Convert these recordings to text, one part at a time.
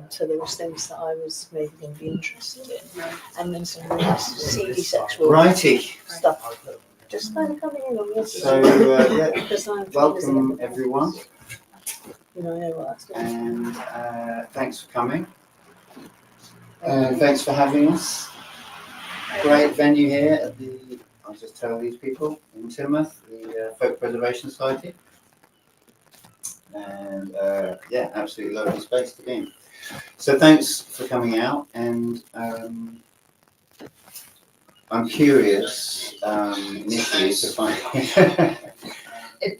So there was things that I was maybe going to be interested in, and then some really seedy sexual stuff. Just kind of coming in on this. So welcome everyone. You know, I know what that's going And thanks for coming. Thanks for having us. Great venue here at the, I'll just tell these people, in Teignmouth, the Folk Preservation Society. And yeah, absolutely lovely space to be in. So thanks for coming out, and I'm curious initially to find.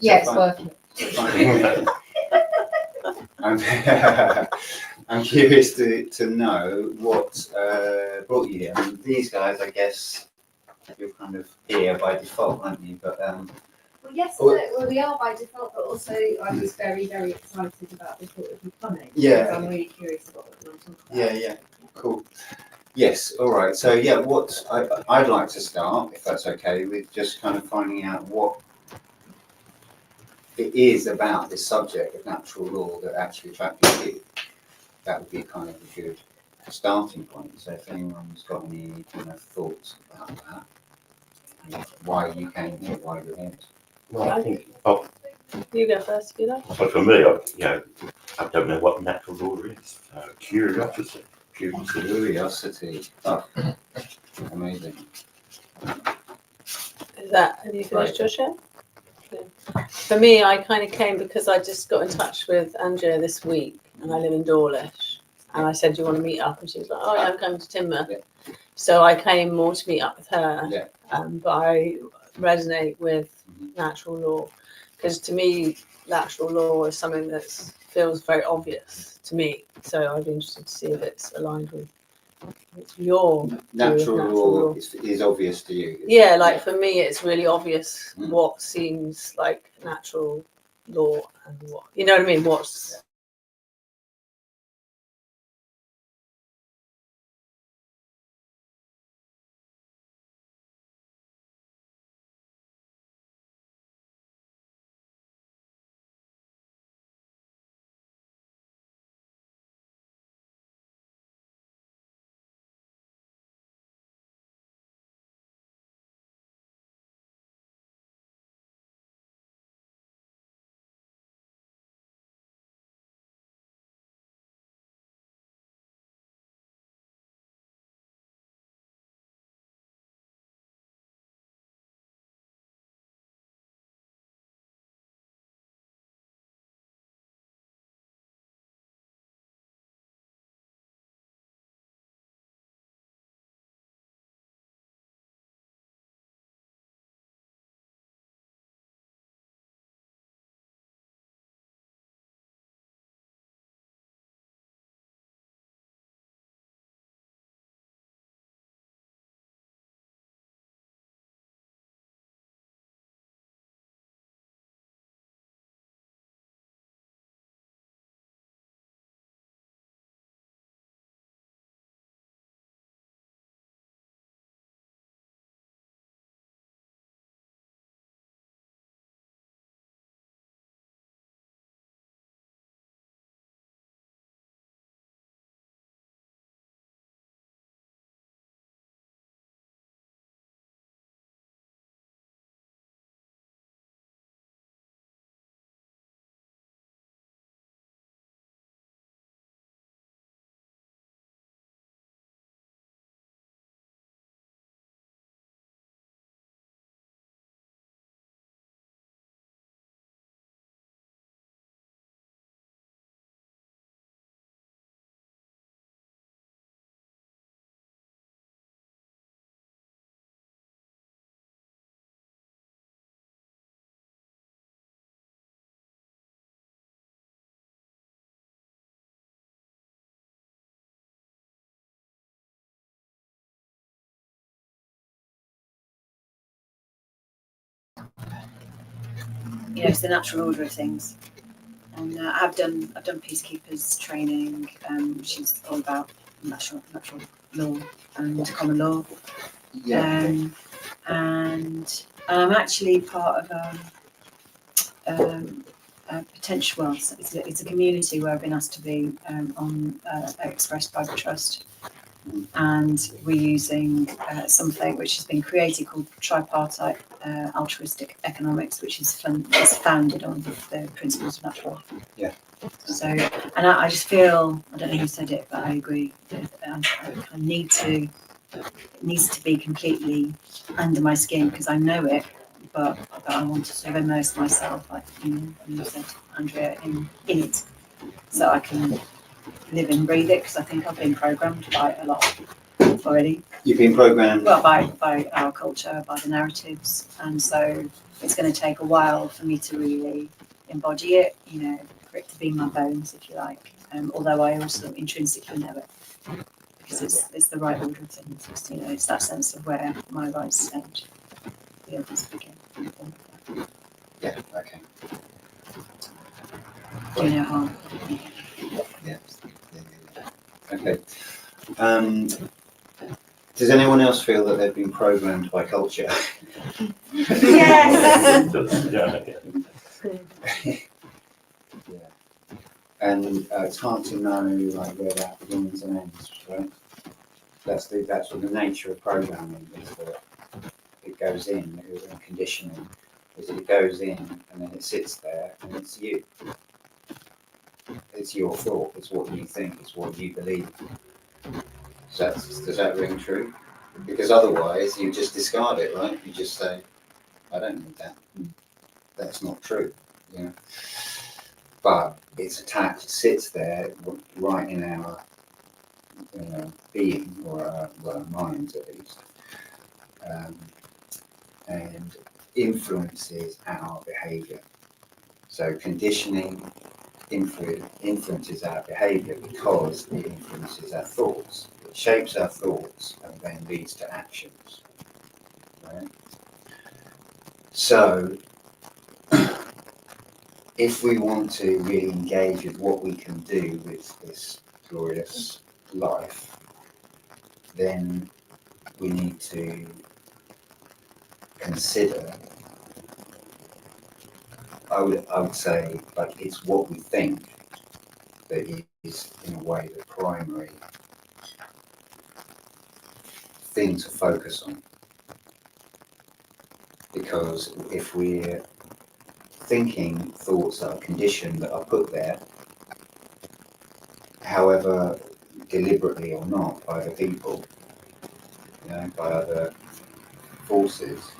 Yeah, it's working. I'm curious to know what brought you here. I mean, these guys, I guess, you're kind of here by default, aren't you? But well, yes, well, we are by default, but also I was very, very excited about the thought of you coming. Yeah. I'm really curious about what you want to talk about. yeah, cool. Yes, all right. So yeah, what I'd like to start, if that's okay, with just kind of finding out what it is about this subject of natural law that actually attracted you. That would be kind of a good starting point. So if anyone's got any thoughts about that, and why you came here, why you're here. Well, I think, You go first, you know. but for me, I don't know what natural law is. Curiosity. Curiosity. Oh, amazing. Have you finished your show? Yeah. For me, I kind of came because I just got in touch with Andrea this week, and I live in Dawlish. And I said, "Do you want to meet up?" And she was like, "Oh, yeah, I'm coming to Teignmouth." Yeah. So I came more to meet up with her. Yeah. But I resonate with natural law because to me, natural law is something that feels very obvious to me. So I'd be interested to see if it's aligned with your Natural law is obvious to you. Yeah, like for me, it's really obvious what seems like natural law and what, you know what I mean? What's it's the natural order of things. And I've done peacekeepers training, which is all about natural law and common law. Yeah. And I'm actually part of potential. Well, it's a community where I've been asked to be on expressed by the trust, and we're using something which has been created called tripartite altruistic economics, which is founded on the principles of natural law. Yeah. So, and I just feel, I don't know who said it, but I agree. I need to. It needs to be completely under my skin because I know it, but I want to sort of immerse myself, like you said, Andrea, in it, so I can live and breathe it. Because I think I've been programmed by a lot already. You've been programmed. Well, by our culture, by the narratives, and so it's going to take a while for me to really embody it. For it to be in my bones, if you like. Although I also intrinsically know it. Because it's the right order of things. It's that sense of where my rights end, the others begin. Yeah. Okay. Do you know how? Yeah. Okay. Does anyone else feel that they've been programmed by culture? Yes. Yeah. And it's hard to know like where that begins and ends, right? That's what the nature of programming is, that it goes in conditioning is that it goes in and then it sits there and it's you. It's your thought, it's what you think, it's what you believe. Does that ring true? Because otherwise you just discard it, right? You just say, I don't need that. That's not true. But it's attached, it sits there right in our being, or our minds at least, and influences our behaviour. So conditioning influences our behaviour because it influences our thoughts. It shapes our thoughts and then leads to actions. Right? So if we want to really engage with what we can do with this glorious life, then we need to consider, I would say, like, it's what we think that is in a way the primary thing to focus on. Because if we're thinking thoughts that are conditioned, that are put there, however deliberately or not, by other people, by other forces,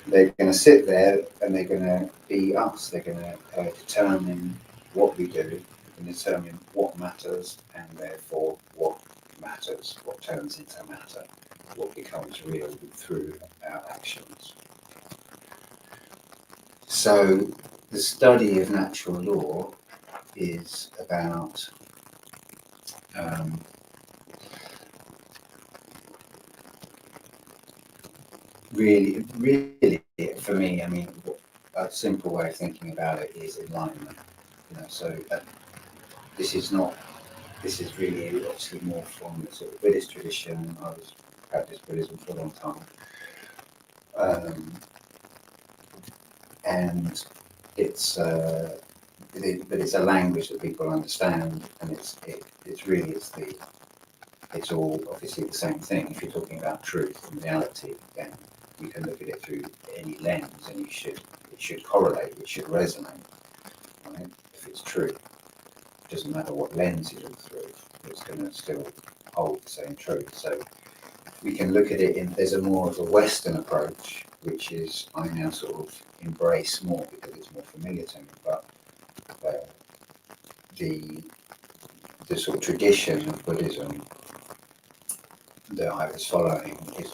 they're going to sit there and they're going to be us. They're going to determine what we do and determine what matters, and therefore what matters, what turns into matter, what becomes real through our actions. So the study of natural law is about really, for me, I mean, a simple way of thinking about it is enlightenment. So this is really obviously more from the sort of Buddhist tradition. I was practiced Buddhism for a long time, and it's but it's a language that people understand, and it's all obviously the same thing. If you're talking about truth and reality, then you can look at it through any lens, and it should correlate, it should resonate. Right? If it's true, it doesn't matter what lens you look through, it's going to still hold the same truth. So we can look at it there's a more of a Western approach, which is I now sort of embrace more because it's more familiar to me. But the sort of tradition of Buddhism that I was following is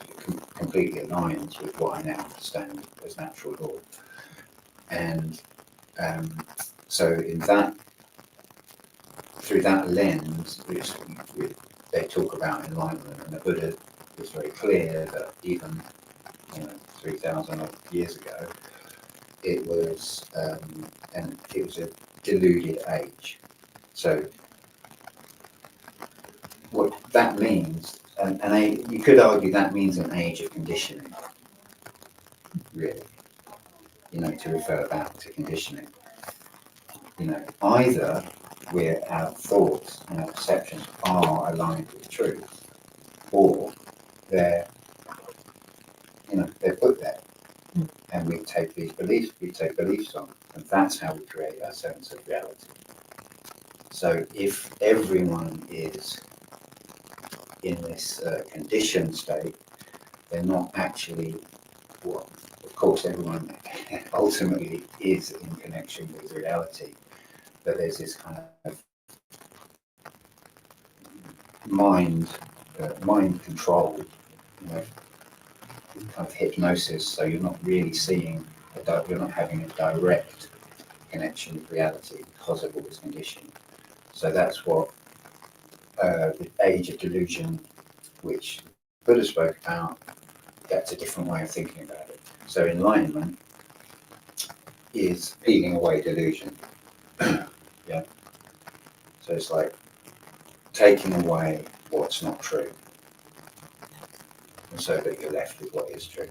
completely aligns with what I now understand as natural law. And so through that lens, which they talk about enlightenment, and the Buddha was very clear that even 3,000 years ago, it was a deluded age. So what that means, and you could argue that means an age of conditioning, really, to refer back to conditioning. You know, either our thoughts and our perceptions are aligned with truth, or they're, you know, they're put there, and we take beliefs on, and that's how we create our sense of reality. So if everyone is in this conditioned state, they're not actually what, of course, everyone ultimately is in connection with reality, but there's this kind of mind control, you know, kind of hypnosis. So you're not really seeing, you're not having a direct connection with reality because of all this conditioning. So that's what the age of delusion, which Buddha spoke about, that's a different way of thinking about it. So enlightenment is peeling away delusion. Yeah. So it's like taking away what's not true, and so that you're left with what is true.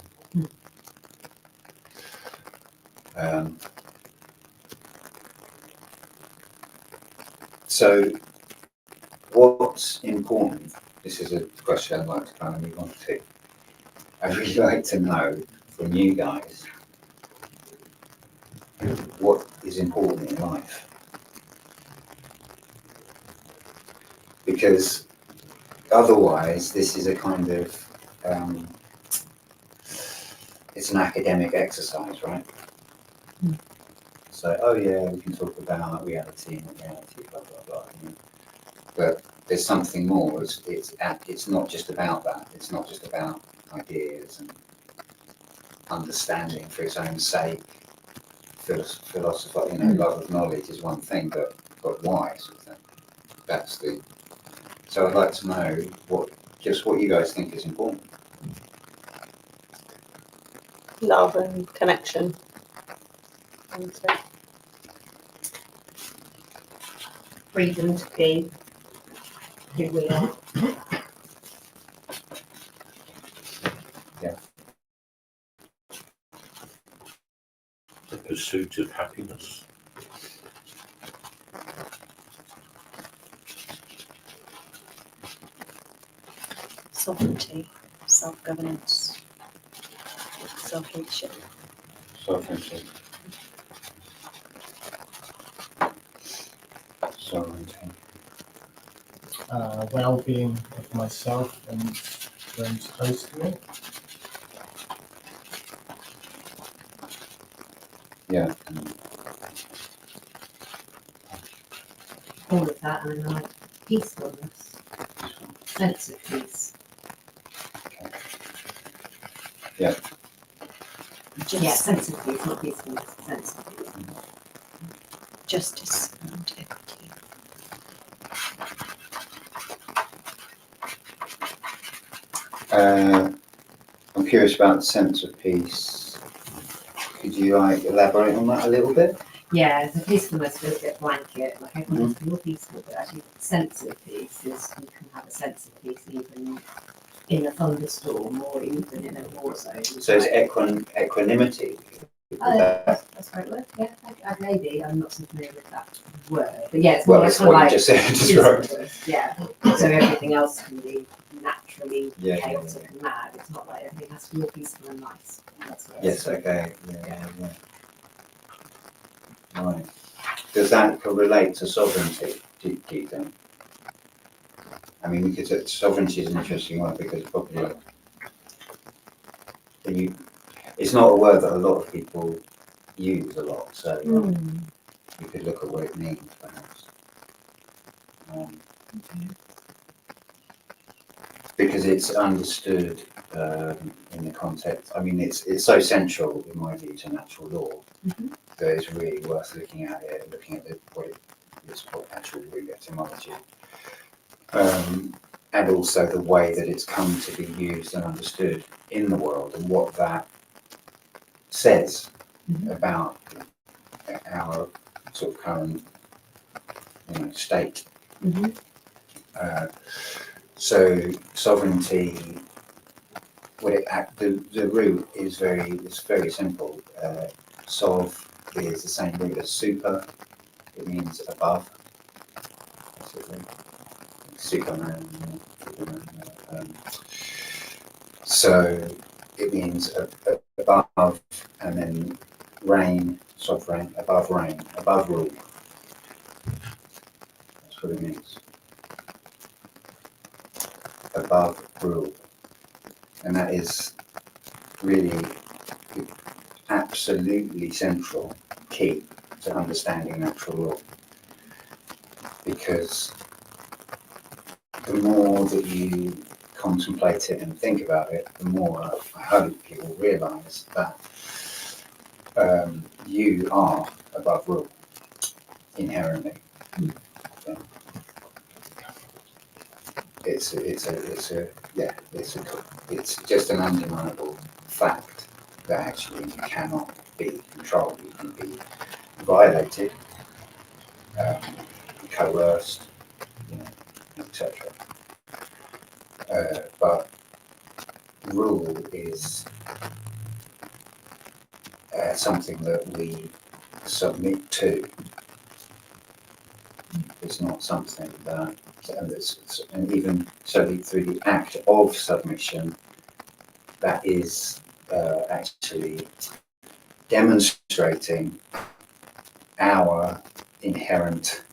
So what's important? This is a question I'd like to kind of move on to. I'd really like to know from you guys what is important in life. Because otherwise, this is a kind of, it's an academic exercise, right? So, oh yeah, we can talk about reality and reality, blah, blah, blah. You know. But there's something more. It's not just about that. It's not just about ideas and understanding for its own sake. Philosophy, you know, love of knowledge is one thing, but why? Sort of thing. That's the. So I'd like to know what you guys think is important. Love and connection. And so, Freedom to be who we are. The pursuit of happiness. Sovereignty, self-governance, self-leadership. Sovereignty. Sovereignty. Well-being of myself and those close to me. Yeah. All of that, and like peacefulness, sense of peace. Yeah. Yeah, sense of peace, not peacefulness, sense of peace. Justice and equity. I'm curious about the sense of peace. Could you elaborate on that a little bit? Yeah, the peacefulness feels a bit blanket, like everyone has to feel peaceful, but actually sense of peace is you can have a sense of peace even in a thunderstorm or even in a war zone. So it's equanimity. That's the right word, yeah, maybe, I'm not so familiar with that word, but yeah, it's more Well, like it's kind of what you like just said. Described. peacefulness, yeah, so everything else can be naturally Yeah, chaotic and mad, it's not like everything has to be all peaceful and nice. That's what Yes. Okay. Yeah. Right. Does that relate to sovereignty? Do you think? I mean, because sovereignty is an interesting one because probably it's not a word that a lot of people use a lot. So you could look at what it means, perhaps. Because it's understood in the context. I mean, it's so central, in my view, to natural law that it's really worth looking at it, looking at what actual root etymology, and also the way that it's come to be used and understood in the world, and what that says about our sort of current, state. So sovereignty, the root is very simple. Sov is the same root as super, it means above, basically. Superman, so it means above, and then reign, sovereign, above rule. That's what it means. Above rule. And that is really absolutely central, key to understanding natural law. Because the more that you contemplate it and think about it, the more I hope you will realise that you are above rule inherently. Yeah. It's just an undeniable fact that actually you cannot be controlled. You can be violated, coerced, etc. But rule is something that we submit to. It's not something that, and even so through the act of submission, that is actually demonstrating our inherent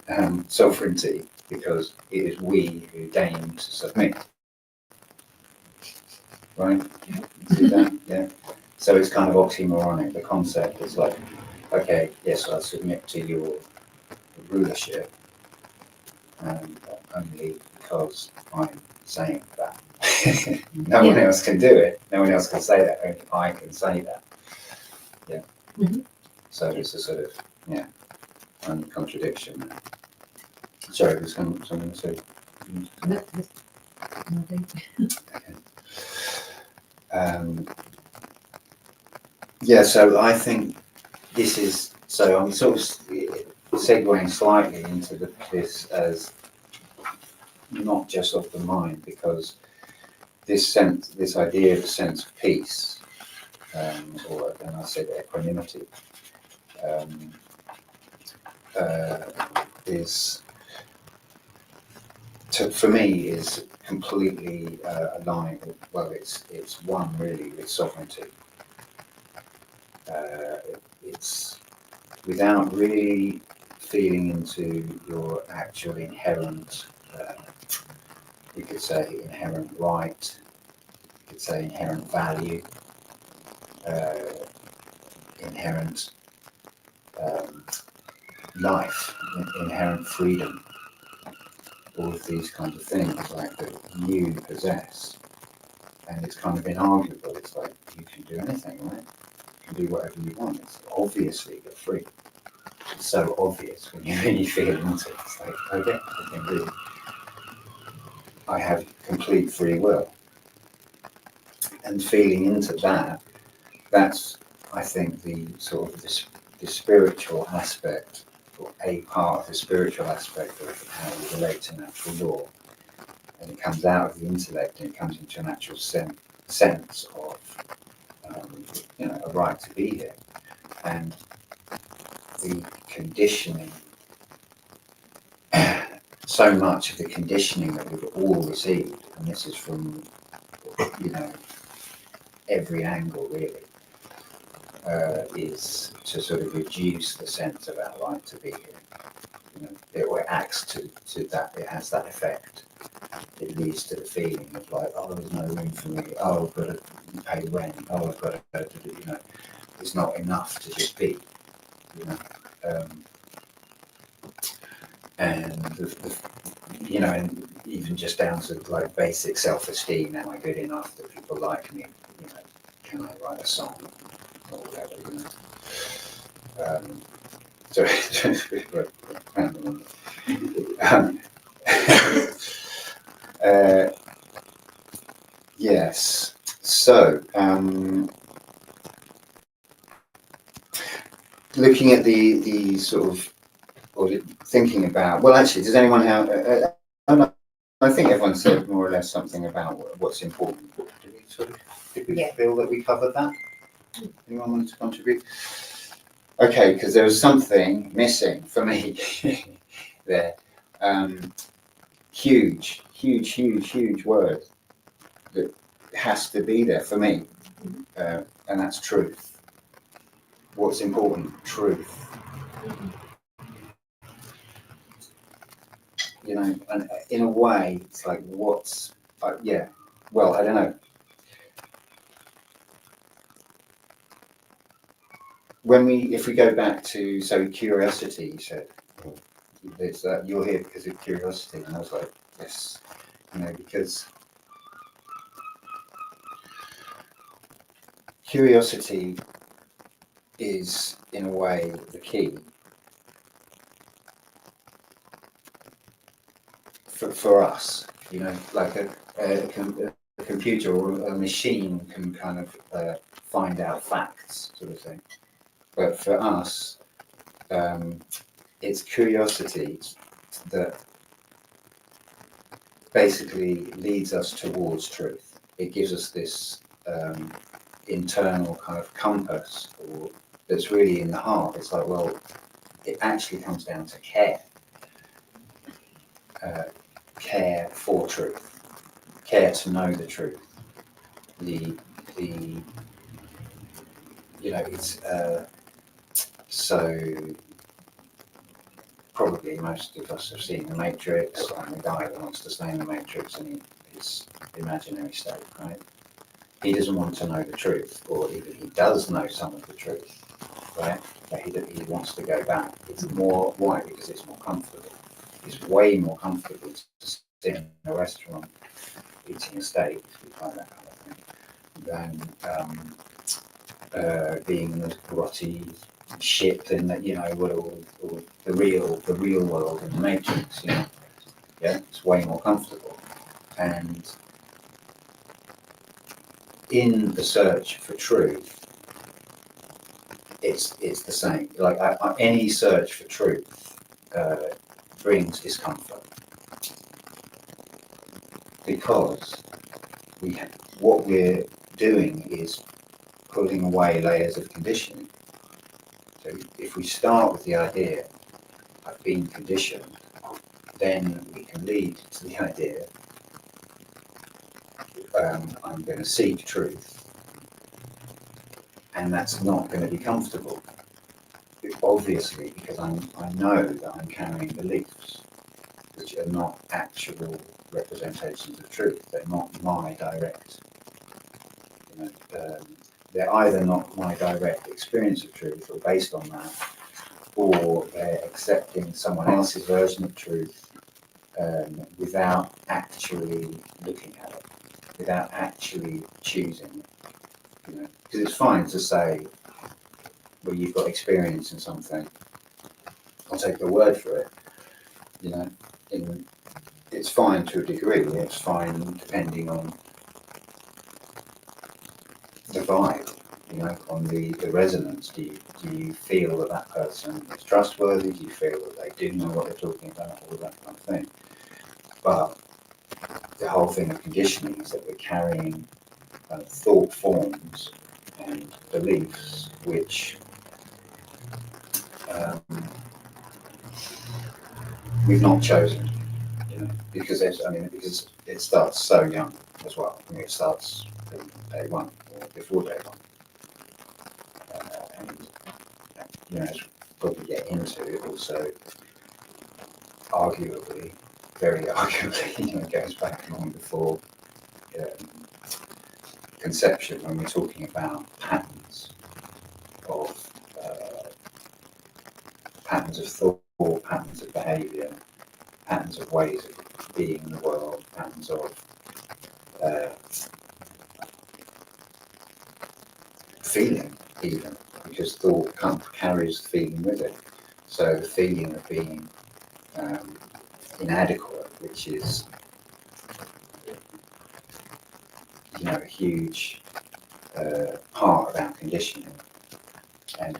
sovereignty, because it is we who deign to submit. Right? See that? Yeah. So it's kind of oxymoronic. The concept is like, okay, yes, I submit to your rulership, and only because I'm saying that. No one else can do it. No one else can say that. Only I can say that. Yeah. So it's a sort of contradiction there. Sorry, there's something to say. So I think this is, so I'm sort of segueing slightly into this as not just of the mind, because this idea of a sense of peace, or then I said equanimity, is, for me, is completely aligned with, well, it's one really with sovereignty. It's without really feeling into your actual inherent, you could say inherent right, you could say inherent value, inherent life, inherent freedom, all of these kinds of things like that you possess. And it's kind of inarguable. It's like you can do anything, right? You can do whatever you want. It's obviously you're free. It's so obvious when you really feel into it. It's like, okay, I can do. I have complete free will. And feeling into that, that's, I think, the sort of the spiritual aspect, or a part of the spiritual aspect of how we relate to natural law. And it comes out of the intellect and it comes into an actual sense of, a right to be here. And the conditioning, so much of the conditioning that we've all received, and this is from, every angle really, is to sort of reduce the sense of our right to be here. It acts to that, it has that effect. It leads to the feeling of like, oh, there's no room for me, oh, I've got to pay rent, oh, I've got to do, it's not enough to just be, and and even just down to like basic self-esteem, am I good enough that people like me, can I write a song or whatever, yes. So, looking at the sort of, or thinking about, well, actually, does anyone have? I think everyone said more or less something about what's important. Did we feel that we covered that? Anyone want to contribute? Okay, because there was something missing for me there. Huge, huge, huge, huge word that has to be there for me, and that's truth. What's important? Truth. You know, and in a way, it's like, what's, yeah, well, I don't know. If we go back to, so curiosity, you said, there's you're here because of curiosity, and I was like, yes, you know, because curiosity is, in a way, the key for us, you know, like a computer or a machine can kind of find out facts, sort of thing. But for us, it's curiosity that basically leads us towards truth. It gives us this internal kind of compass, or that's really in the heart. It's like, well, it actually comes down to care. Care for truth, care to know the truth. The you know, it's so probably most of us have seen The Matrix, and the guy that wants to stay in the Matrix in his imaginary state, right? He doesn't want to know the truth, or even he does know some of the truth, right? But he wants to go back. It's more, why? Because it's more comfortable. It's way more comfortable to sit in a restaurant eating a steak, like that kind of thing, than being in the grotty ship in that, you know, or the real world in the Matrix, you know. Yeah, it's way more comfortable. And in the search for truth, it's the same. Like any search for truth brings discomfort, because what we're doing is pulling away layers of conditioning. So if we start with the idea I've been conditioned, then we can lead to the idea I'm going to seek truth, and that's not going to be comfortable. Obviously, because I know that I'm carrying beliefs which are not actual representations of truth. They're not my direct. You know, they're either not my direct experience of truth, or based on that, or they're accepting someone else's version of truth without actually looking at it, without actually choosing it. You know, because it's fine to say, well, you've got experience in something, I'll take your word for it. You know, it's fine to a degree. It's fine depending on the vibe, you know, on the resonance. Do you feel that person is trustworthy? Do you feel that they do know what they're talking about? All that kind of thing. But the whole thing of conditioning is that we're carrying thought forms and beliefs which we've not chosen, you know, because because it starts so young as well. I mean, it starts from day one or before day one, and you know, as we probably get into it, also arguably, very arguably, you know, it goes back long before conception, when we're talking about patterns of thought, patterns of behaviour, patterns of ways of being in the world, patterns of feeling, even, because thought carries feeling with it. So the feeling of being inadequate, which is, you know, a huge part of our conditioning, and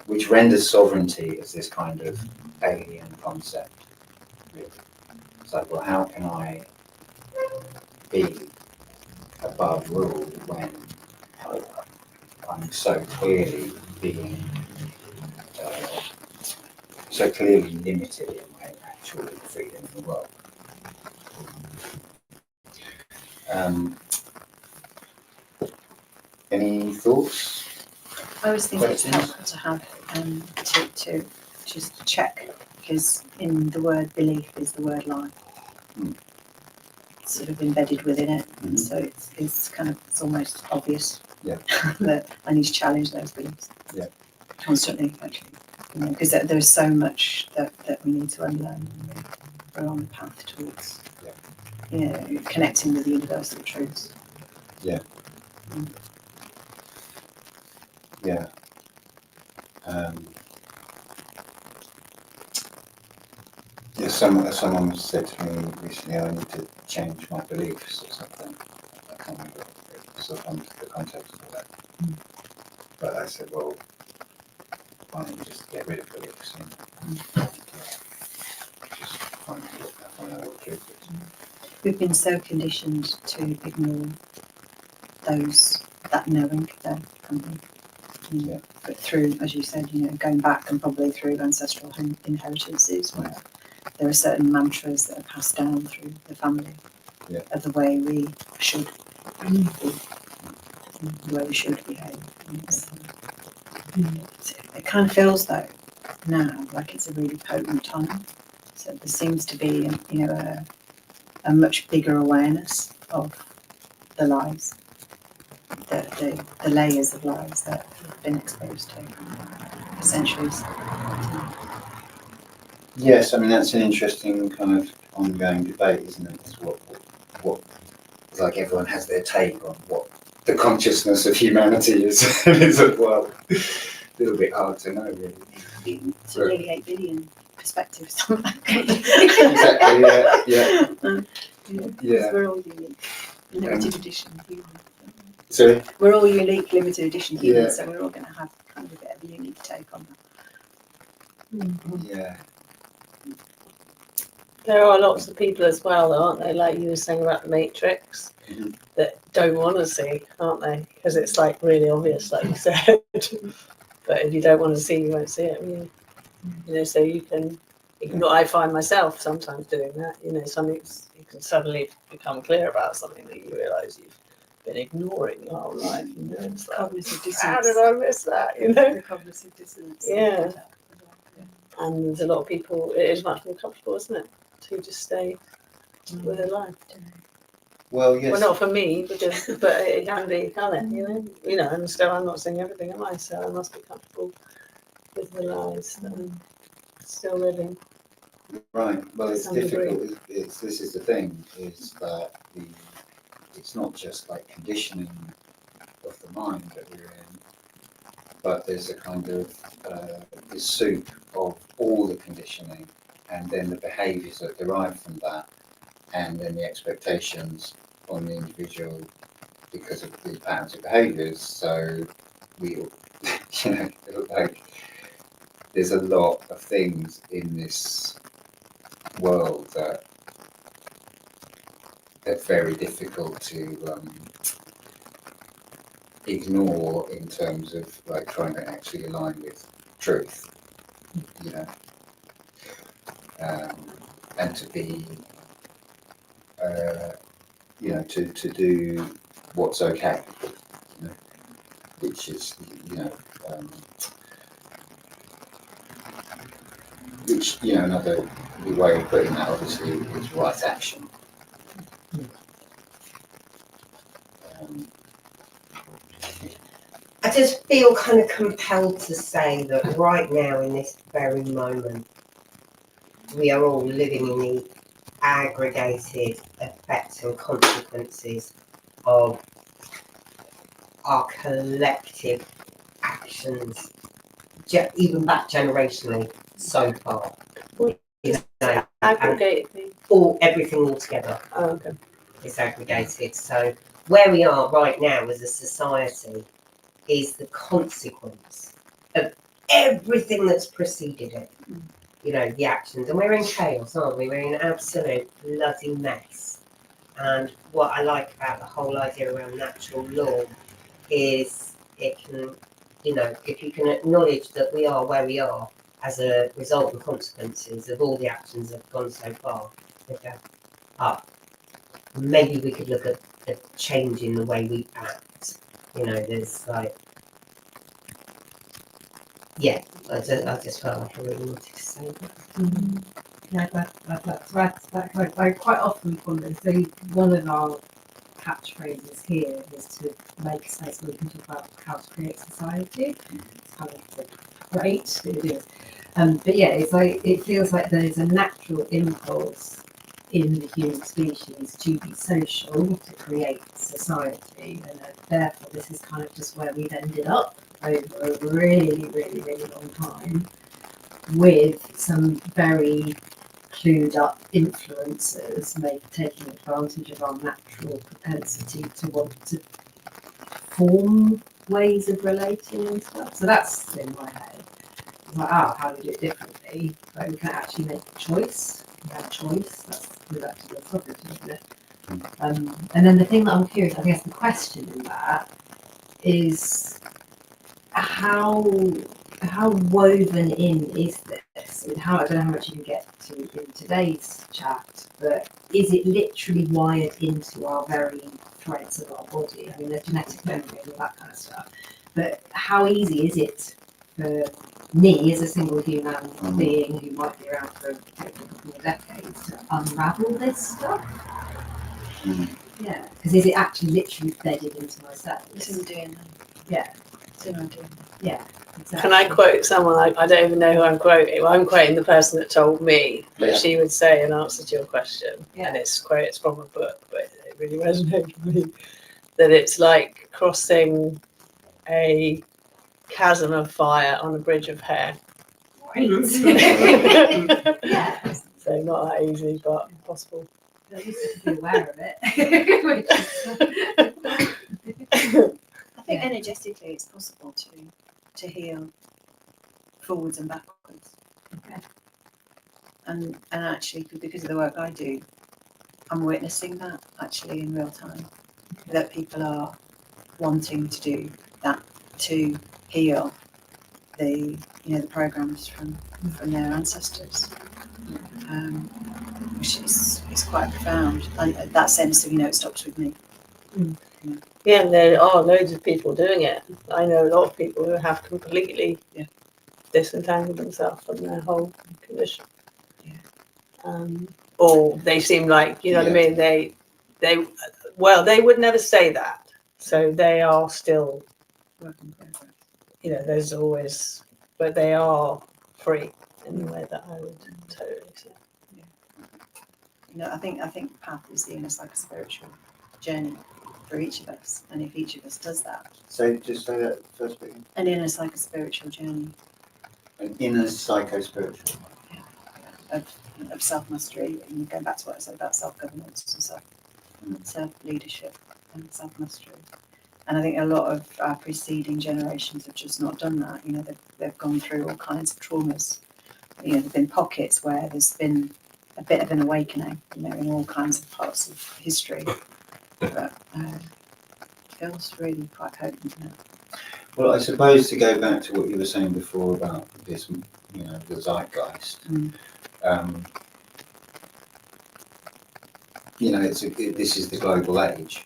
which renders sovereignty as this kind of alien concept. Really. It's like, well, how can I be above rule when kind of so clearly being so clearly limited in my actual freedom in the world. Any thoughts? I always think it's Questions? helpful to have to just check, because in the word belief is the word life. Mm. It's sort of embedded within it, Mhm. so it's kind of, it's almost obvious Yeah. that I need to challenge those beliefs. Yeah. Constantly, actually, because there's so much that we need to unlearn. We're on the path towards, connecting with the universal truths. Yeah. Yeah, someone said to me recently, I need to change my beliefs or something. I can't remember the context of that. But I said, well, why don't you just get rid of beliefs and just find out what the truth is. We've been so conditioned to ignore that knowing there, haven't we? Yeah. But through, as you said, going back and probably through ancestral inheritances, where there are certain mantras that are passed down through the family of the way we should be, the way we should behave. It kind of feels though now like it's a really potent time. So there seems to be, a much bigger awareness of the lies, the layers of lies that we've been exposed to for centuries. Yes, I mean that's an interesting kind of ongoing debate, isn't it? It's what it's like everyone has their take on what the consciousness of humanity is. It's well, a little bit hard to know, really. It's nearly 8 billion perspectives on that. Exactly. Yeah. Because we're all unique, limited edition humans. So We're all unique, limited edition humans, Yeah. so we're all going to have kind of a bit of a unique take on that. yeah, There are lots of people as well, though, aren't there? Like you were saying about the Matrix, Mhm. that don't want to see, aren't they? Because it's like really obvious, like you said. But if you don't want to see, you won't see it. So you can ignore. I find myself sometimes doing that. Something's, you can suddenly become clear about something that you realise you've been ignoring your whole life. It's like, Cognitive dissonance. how did I miss that? The cognitive dissonance. Yeah. And there's a lot of people. It is much more comfortable, isn't it, to just stay with their life. well, yes. Well, not for me, but it can be, can't it? And still I'm not seeing everything, am I? So I must be comfortable with the lives that I'm still living. Right. Well, it's Some degree. difficult. This is the thing, is that it's not just like conditioning of the mind that we're in, but there's a kind of this soup of all the conditioning, and then the behaviours that derive from that, and then the expectations on the individual because of the patterns of behaviours. So we, like there's a lot of things in this world that they're very difficult to ignore in terms of like trying to actually align with truth, and to be, to do what's okay, which is, another way of putting that obviously is right action. I just feel kind of compelled to say that right now, in this very moment, we are all living in the aggregated effects and consequences of our collective actions, even back generationally, so far. Aggregate. Everything all together. Oh, okay. Is aggregated. So where we are right now as a society is the consequence of everything that's preceded it. The actions. And we're in chaos, aren't we? We're in an absolute bloody mess. And what I like about the whole idea around natural law is it can, you know, if you can acknowledge that we are where we are as a result and consequences of all the actions that have gone so far, okay, up, maybe we could look at a change in the way we act. You know, there's like, yeah, I just felt like I really wanted to say that. Yeah, that's right. I quite often wonder. So one of our catchphrases here is to make space where we can talk about how to create society. It's kind of great, it is. But yeah, it's like it feels like there is a natural impulse in the human species to be social, to create society, and therefore this is kind of just where we've ended up over a really, really, really long time, with some very clued up influencers taking advantage of our natural propensity to want to form ways of relating and stuff. So that's in my head. It's like, how do we do it differently? Like we can actually make a choice. We have a choice. That's back to the topic, isn't it? And then the thing that I'm curious, I guess the question in that is how woven in is this? And how, I don't know how much you can get to in today's chat, but is it literally wired into our very threads of our body? I mean, there's genetic memory and all that kind of stuff. But how easy is it for me as a single human being who might be around for a couple of decades to unravel this stuff? Yeah, because is it actually literally bedded into my cells? It's in DNA. Yeah. It's in our DNA. Yeah. Exactly. Can I quote someone? I don't even know who I'm quoting. Well, I'm quoting the person that told me that she would say in answer to your question, and it's from a book, but it really resonated with me, that it's like crossing a chasm of fire on a bridge of hair. Yeah. So not that easy, but possible. At least you can be aware of it. I think energetically it's possible to heal forwards and backwards. Okay. And actually, because of the work I do, I'm witnessing that actually in real time, that people are wanting to do that to heal the programs from their ancestors, which is quite profound. And that sense of it stops with me. Yeah, and there are loads of people doing it. I know a lot of people who have completely disentangled themselves from their whole condition. Or they seem like, you know what I mean? They would never say that. So they are still, there's always, but they are free in the way that I would totally say. I think path is the inner spiritual journey for each of us, and if each of us does that. So just say that first bit. An inner spiritual journey. An inner psycho-spiritual. Of self-mastery, and going back to what I said about self-governance and self-leadership and self-mastery. And I think a lot of our preceding generations have just not done that. They've gone through all kinds of traumas. There've been pockets where there's been a bit of an awakening, in all kinds of parts of history. But it feels really quite potent now. Well, I suppose to go back to what you were saying before about this, the zeitgeist. This is the global age.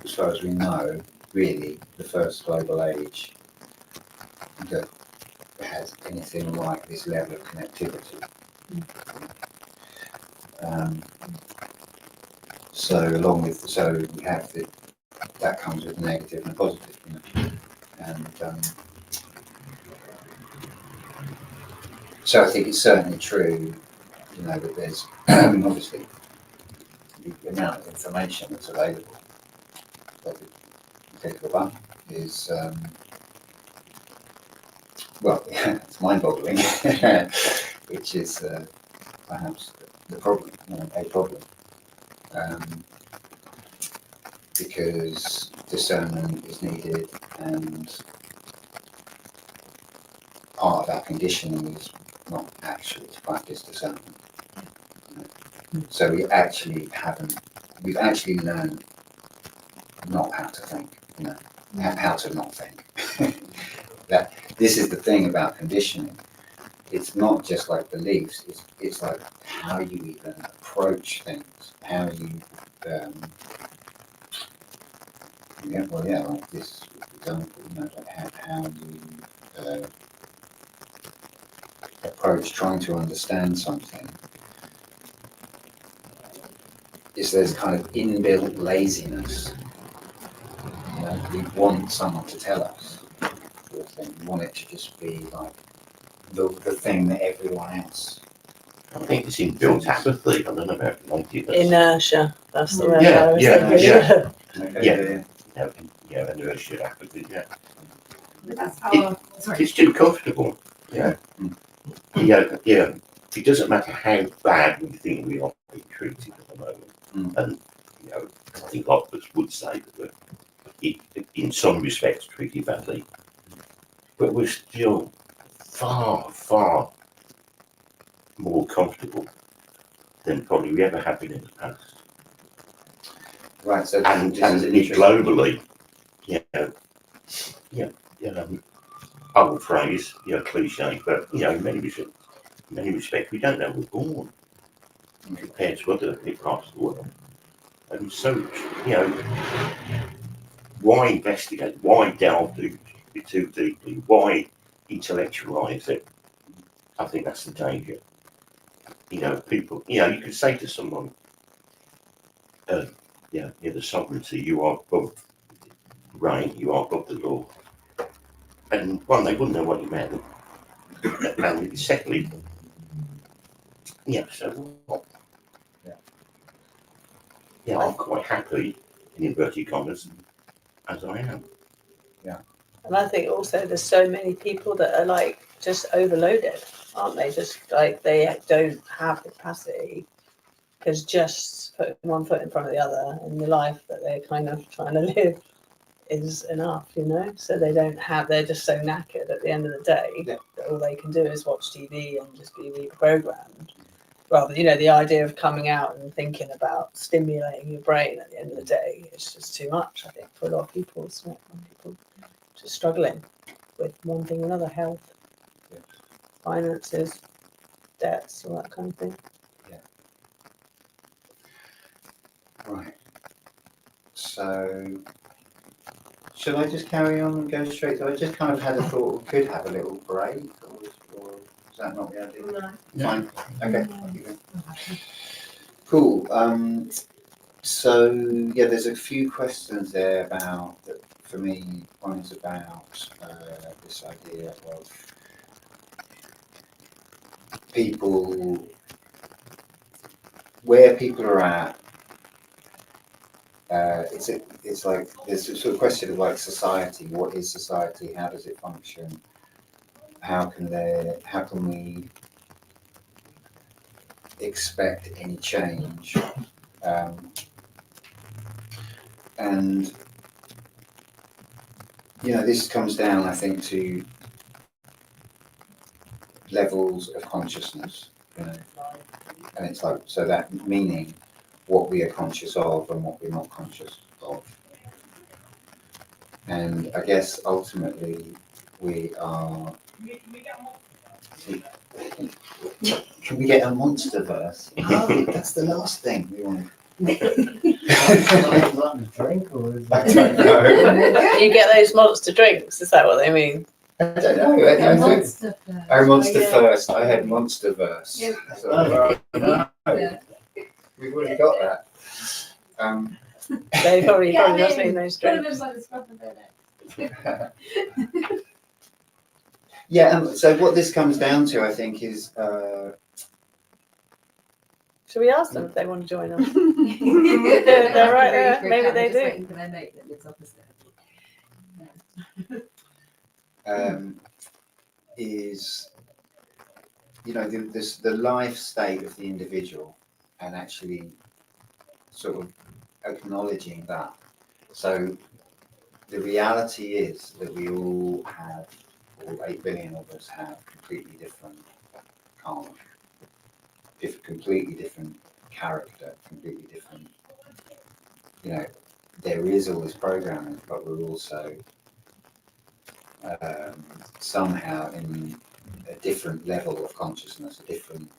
As far as we know, really, the first global age that has anything like this level of connectivity. So we have that comes with a negative and a positive, and so I think it's certainly true, that there's obviously the amount of information that's available at the click of a button is it's mind-boggling, which is perhaps the problem, a problem, because discernment is needed, and part of our conditioning is not actually to practice discernment. So we've actually learned not how to think, how to not think. That this is the thing about conditioning. It's not just like beliefs. It's like how you even approach things, how you like this example, like how you approach trying to understand something. Is there's kind of inbuilt laziness. We want someone to tell us. We want it to just be like the thing that everyone else. I think it's inbuilt apathy. I don't know about laziness. Inertia. That's the word Yeah, I was yeah, thinking. yeah. Inertia, apathy. Yeah. But that's how. Sorry. It's too comfortable. Yeah. Yeah. It doesn't matter how bad we think we are being treated at the moment, and I think a lot of us would say that in some respects treated badly, but we're still far, far more comfortable than probably we ever have been in the past. Right. So And this is globally, old phrase, cliche, but in many respects, we don't know we're born compared to other parts of the world. And so, why investigate? Why delve too deeply? Why intellectualize it? I think that's the danger. People, you could say to someone, the sovereignty, you are above reign, you are above the law. And one, they wouldn't know what you meant. And secondly, so what? I'm quite happy, in inverted commas, as I am. And I think also there's so many people that are like just overloaded, aren't they? Just like they don't have the capacity because just putting one foot in front of the other in the life that they're kind of trying to live is enough, So they don't have, they're just so knackered at the end of the day that all they can do is watch TV and just be reprogrammed. Rather, the idea of coming out and thinking about stimulating your brain at the end of the day, it's just too much, I think, for a lot of people. It's not people just struggling with one thing or another, health, finances, debts, all that kind of thing. Right. So, should I just carry on and go straight to? I just kind of had a thought we could have a little break, or is that not the idea? No. Fine. Okay. Cool. So there's a few questions there about. For me, one is about this idea of people, where people are at. It's like there's a sort of question of like society. What is society? How does it function? How can we expect any change? And this comes down, I think, to levels of consciousness. And it's like, so that meaning what we are conscious of and what we're not conscious of. And I guess ultimately we are. Can we get a monster verse? Oh, that's the last thing we want. Drink or is I don't know. You get those monster drinks, is that what they mean? I don't know. Monster Oh, monster Yeah. first. I had monster verse. Yeah. So, Yeah. we've already got that. They probably must mean those drinks. Yeah, and so what this comes down to, I think, is Should we ask them if they want to join us? They're right there. Maybe they do. is the life state of the individual, and actually sort of acknowledging that. So the reality is that we all 8 billion of us have completely different karma, completely different character, completely different, there is all this programming, but we're also somehow in a different level of consciousness, a different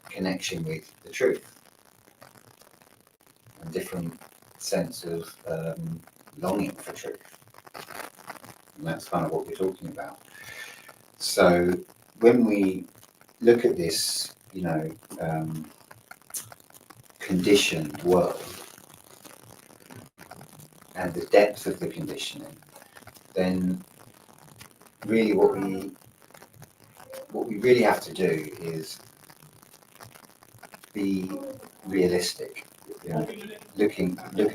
connection with the truth, a different sense of longing for truth. And that's kind of what we're talking about. So when we look at this, conditioned world and the depth of the conditioning, then really what we really have to do is be realistic. Look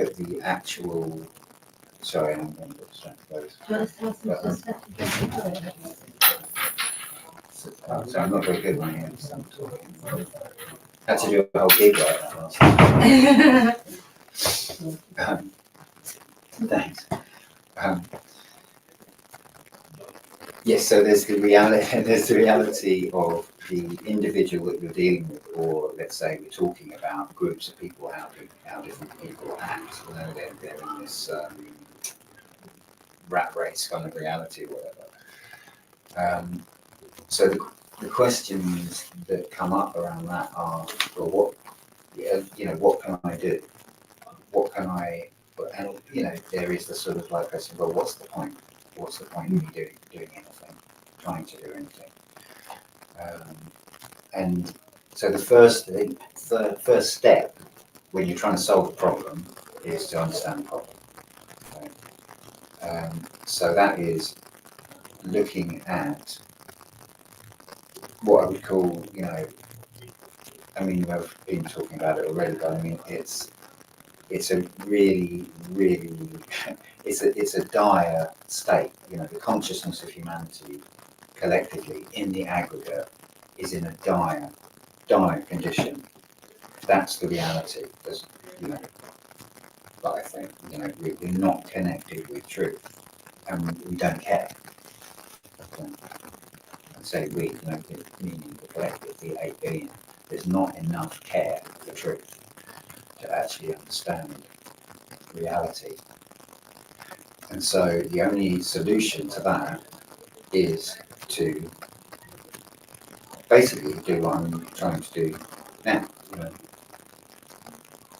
at the actual. Sorry, I'm going to put so I'm not very good when I am talking. Had to do a whole gig like that last time. Thanks. Yes, so there's the reality of the individual that you're dealing with, or let's say we're talking about groups of people, how different people act. They're in this rat race kind of reality, or whatever. So the questions that come up around that are, well, what can I do? What can I? And there is the sort of like question, well, what's the point? What's the point of me doing anything, trying to do anything? And so the first step when you're trying to solve a problem is to understand the problem. Right? So that is looking at what I would call, I mean, we've been talking about it already, but I mean, it's a really, really, it's a dire state. The consciousness of humanity collectively in the aggregate is in a dire condition. That's the reality. There's, but I think, we're not connected with truth, and we don't care. I say we, meaning the collective, the 8 billion. There's not enough care for truth to actually understand reality. And so the only solution to that is to basically do what I'm trying to do now.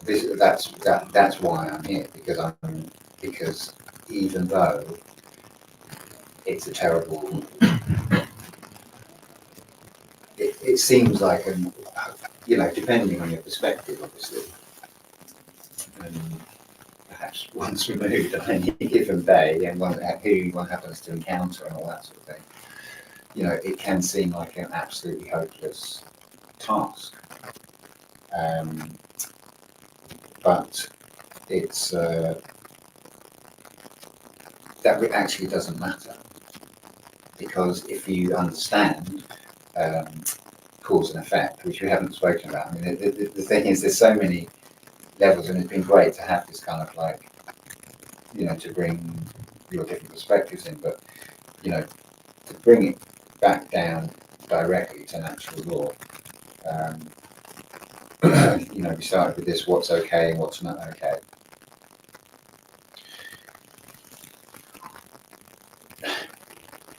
That's why I'm here, because even though it's a terrible, it seems like depending on your perspective, obviously, and perhaps once removed on any given day, and who one happens to encounter and all that sort of thing, it can seem like an absolutely hopeless task. But it's that actually doesn't matter, because if you understand cause and effect, which we haven't spoken about. I mean, the thing is, there's so many levels, and it's been great to have this kind of like, to bring your different perspectives in, but to bring it back down directly to natural law. We started with this: what's okay and what's not okay.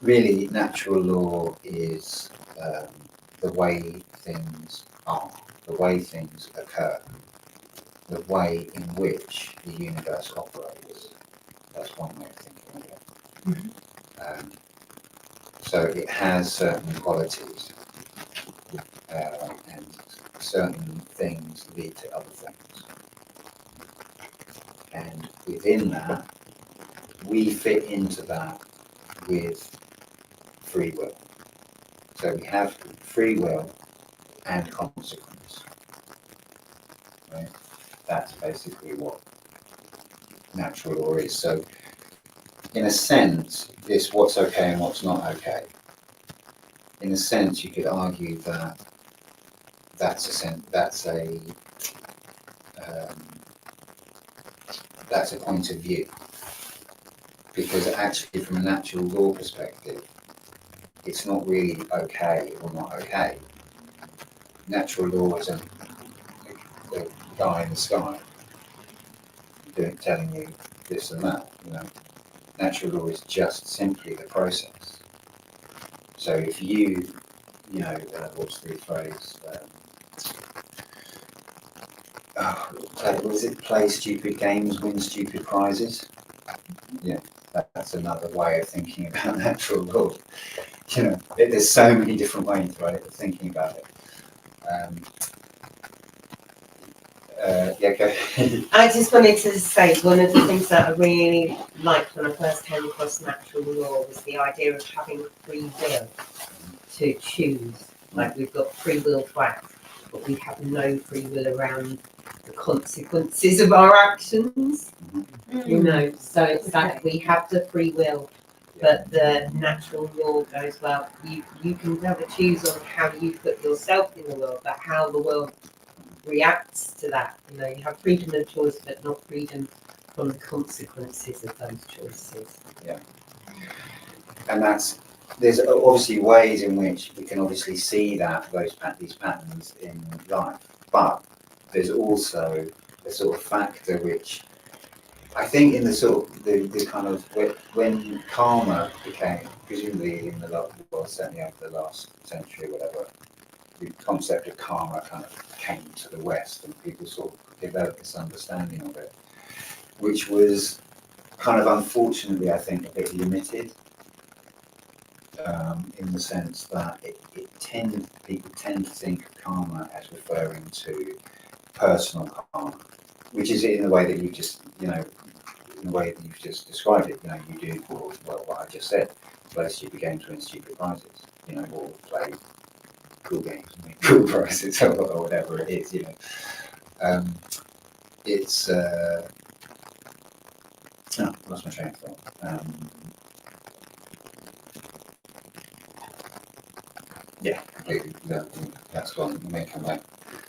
Really, natural law is the way things are, the way things occur, the way in which the universe operates. That's one way of thinking of it. Mm-hmm. So it has certain qualities, and certain things lead to other things. And within that, we fit into that with free will. So we have free will and consequence. Right? That's basically what natural law is. So in a sense, this what's okay and what's not okay. In a sense, you could argue that that's a point of view, because actually, from a natural law perspective, it's not really okay or not okay. Natural law isn't the guy in the sky. telling you this and that. Natural law is just simply the process. So if you what's the phrase? Was it play stupid games, win stupid prizes? Yeah, that's another way of thinking about natural law. There's so many different ways, right, of thinking about it. Go ahead. I just wanted to say one of the things that I really liked when I first came across natural law was the idea of having free will to choose. Like we've got free will to act, but we have no free will around the consequences of our actions. So it's that we have the free will, but the natural law goes, well, you can never choose on how you put yourself in the world, but how the world reacts to that. You have freedom of choice, but not freedom from the consequences of those choices. Yeah. And there's obviously ways in which we can obviously see these patterns in life, but there's also a sort of factor which I think in the sort of the kind of when karma became, presumably in the last, well, certainly over the last century or whatever, the concept of karma kind of came to the West and people sort of developed this understanding of it, which was kind of unfortunately, I think, a bit limited in the sense that people tend to think of karma as referring to personal karma, which is in the way that you've just, in the way that you've just described it. You do, well, what I just said, play stupid games, win stupid prizes, or play cool games, win cool prizes, or whatever it is, It's, lost my train of thought. Yeah, completely. That's gone. You may come back.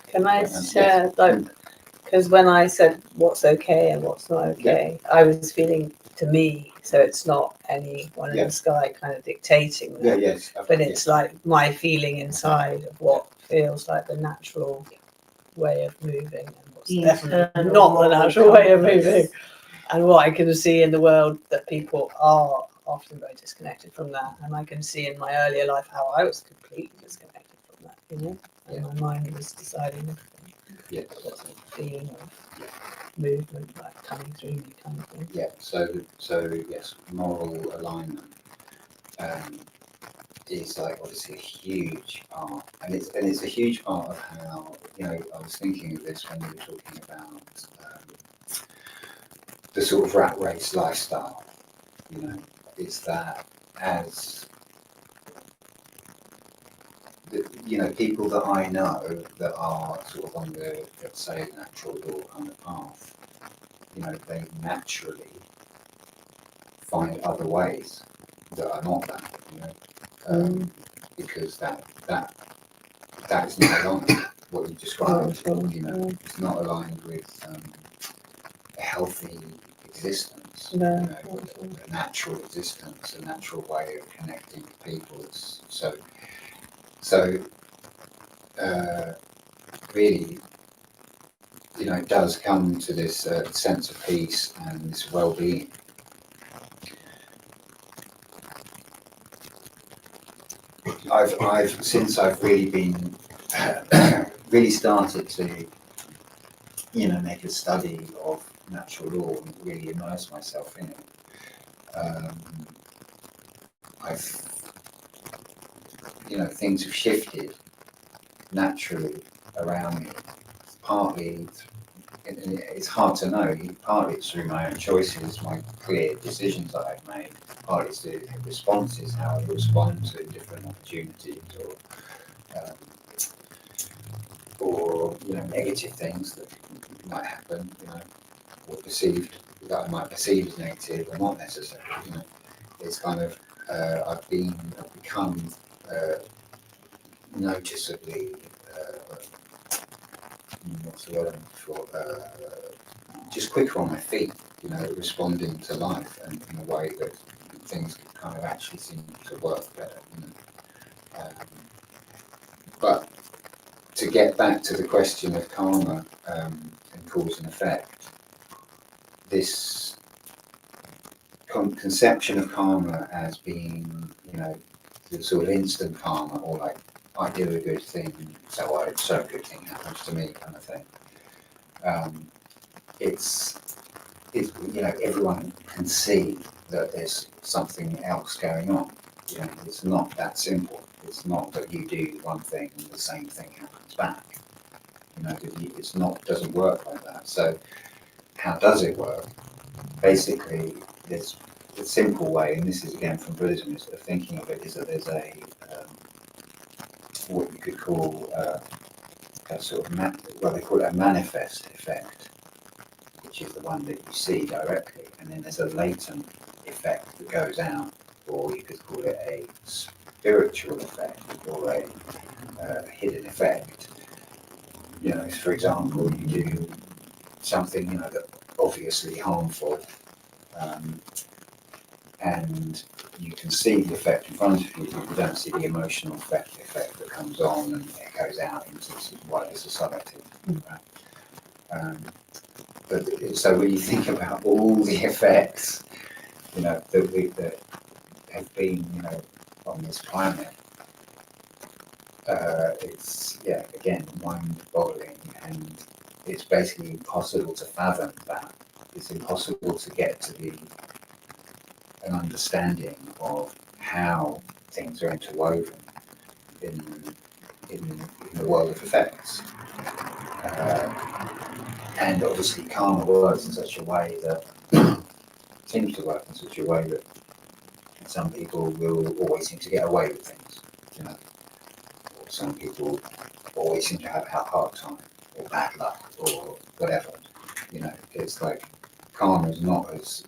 Can I share, because when I said what's okay and what's not okay, I was feeling to me, so it's not anyone in the sky kind of dictating that, but it's like my feeling inside of what feels like the natural way of moving and what's definitely not the natural way of moving, and what I can see in the world that people are often very disconnected from that, and I can see in my earlier life how I was completely disconnected from that, and my mind was deciding everything. What's a feeling of movement like coming through me kind of thing. Yeah, so yes, moral alignment is like obviously a huge part, and it's a huge part of how I was thinking of this when we were talking about the sort of rat race lifestyle. Is that as people that I know that are sort of on the, let's say, natural law kind of path, they naturally find other ways that are not that, because that is not aligned. What you described, it's not aligned with a healthy existence, a natural existence, a natural way of connecting with people. So really, it does come to this sense of peace and this well-being. Since I've really been really started to make a study of natural law and really immerse myself in it. Things have shifted naturally around me. Partly, it's hard to know. Partly it's through my own choices, my clear decisions that I've made. Partly it's the responses, how I respond to different opportunities or negative things that might happen, or perceived that I might perceive as negative, or not necessarily. It's kind of I've become noticeably what's the word I'm for? Just quicker on my feet, responding to life and in a way that things kind of actually seem to work better. But to get back to the question of karma and cause and effect, this conception of karma as being, you know, the sort of instant karma, or like I do a good thing, so a good thing happens to me, kind of thing. It's you know, everyone can see that there's something else going on. You know, it's not that simple. It's not that you do one thing and the same thing happens back. You know, it's not, doesn't work like that. So how does it work? Basically, there's the simple way, and this is again from Buddhism, is of thinking of it, is that there's a what you could call a sort of well, they call it a manifest effect, which is the one that you see directly, and then there's a latent effect that goes out, or you could call it a spiritual effect, or a hidden effect. You know, for example, you do something, you know, that obviously harmful, and you can see the effect in front of you, but you don't see the emotional effect that comes on and echoes out into wider society. But so when you think about all the effects, you know, that have been, you know, on this planet, it's, yeah, again, mind-boggling, and it's basically impossible to fathom that. It's impossible to get to an understanding of how things are interwoven in the world of effects. And obviously karma works in such a way that seems to work in such a way that some people will always seem to get away with things, you know, or some people always seem to have a hard time, or bad luck, or whatever. You know, it's like karma is not as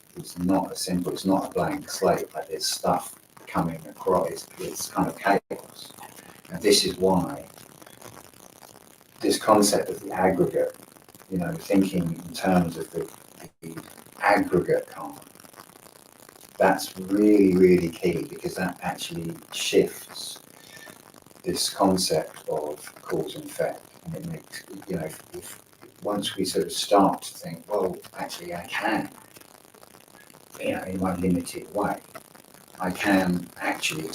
simple. It's not a blank slate. Like there's stuff coming across. It's kind of chaos, and this is why this concept of the aggregate, you know, thinking in terms of the aggregate karma, that's really, really key, because that actually shifts this concept of cause and effect. And it makes, you know, if once we sort of start to think, well, actually I can, you know, in my limited way, I can actually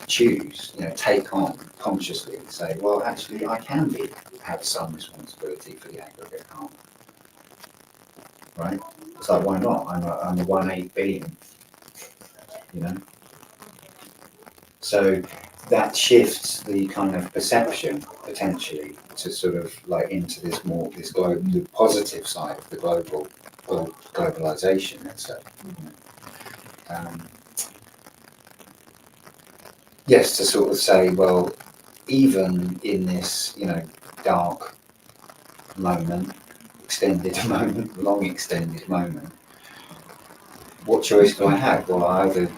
choose, you know, take on consciously, say, well, actually I can have some responsibility for the aggregate karma, right? It's like, why not? I'm a 1/8 billion, you know? So that shifts the kind of perception potentially to sort of like into this more, the positive side of the globalization, let's say. Yes, to sort of say, well, even in this, you know, dark moment, extended moment, long extended moment, what choice do I have? Well, I either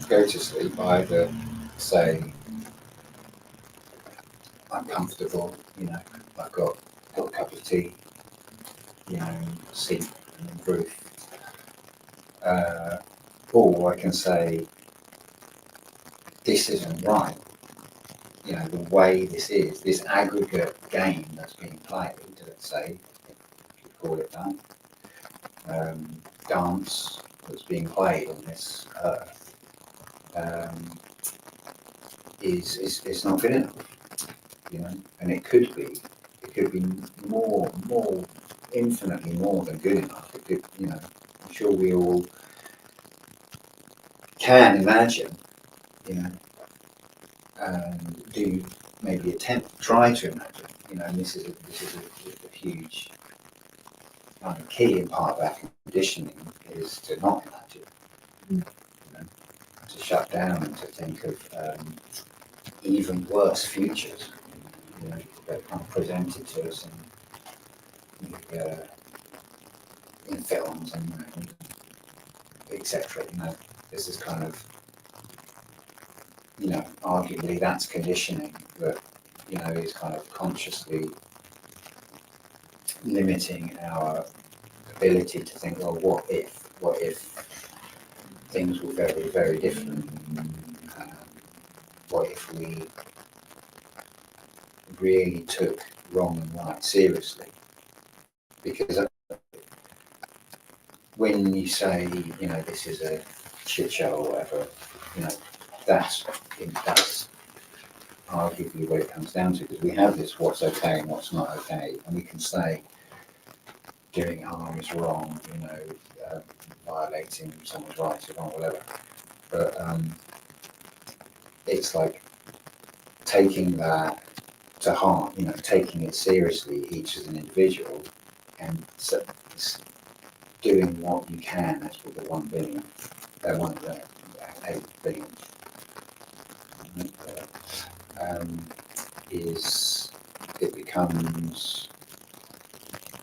go to sleep, I either say, I'm comfortable, you know, I've got a cup of tea, you know, seat and roof. Or I can say, this isn't right. You know, the way this is, this aggregate game that's being played, let's say, if you call it that, dance that's being played on this earth, is not good enough, you know, and it could be more, infinitely more than good enough. It could, you know, I'm sure we all can imagine, you know, do maybe try to imagine, you know, and this is a huge kind of key in part of our conditioning, is to not imagine, you know, to shut down and to think of even worse futures, you know, that are presented to us in films and etc. You know, this is kind of, you know, arguably that's conditioning that, you know, is kind of consciously limiting our ability to think, well, what if things were very, very different? What if we really took wrong and right seriously? Because when you say, this is a shit show or whatever, that's arguably what it comes down to, because we have this what's okay and what's not okay, and we can say doing harm is wrong, violating someone's rights is wrong, whatever. But it's like taking that to heart, taking it seriously, each as an individual, and so doing what you can. That's what the 1 billion, 8 billion is. It becomes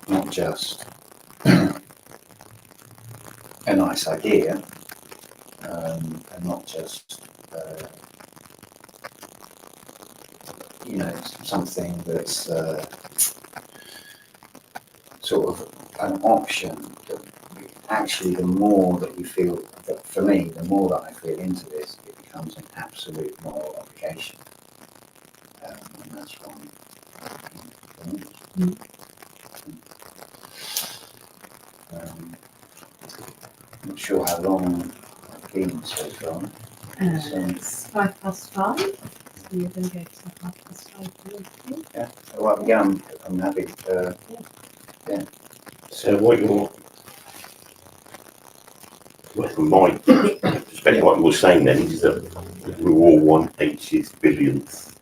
not just a nice idea, and not just something that's sort of an option. That actually, the more that you feel, that for me, the more that I feel into this, it becomes an absolute moral obligation, and that's from. Not sure how long I've been so far. It's 5:05. So you're going to go to 5:05. Yeah. Well, yeah, I'm happy. So what you're, depending on what you're saying then, is that we're all 1/80th billionth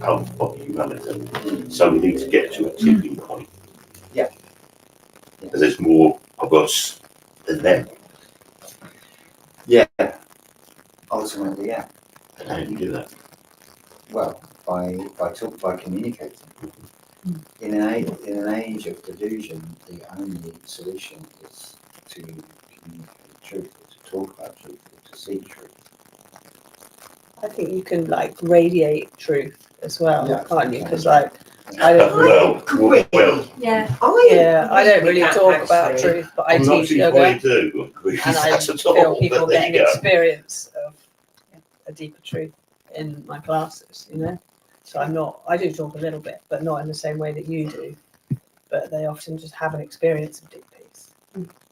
of humanity. So we need to get to a tipping point. Yeah. And there's more of us than them. Yeah. Ultimately, yeah. And how do you do that? Well, by communicating. In an age of delusion, the only solution is to communicate truth, to talk about truth, to see truth. I think you can radiate truth as well, Yeah. can't you? Because I don't. Well, Yeah. I don't really talk about actually. truth, but I I'm not teach sure yoga, you do agree and I that at all, feel people but there get an you go. experience of a deeper truth in my classes. So I do talk a little bit, but not in the same way that you do. But they often just have an experience of deep peace,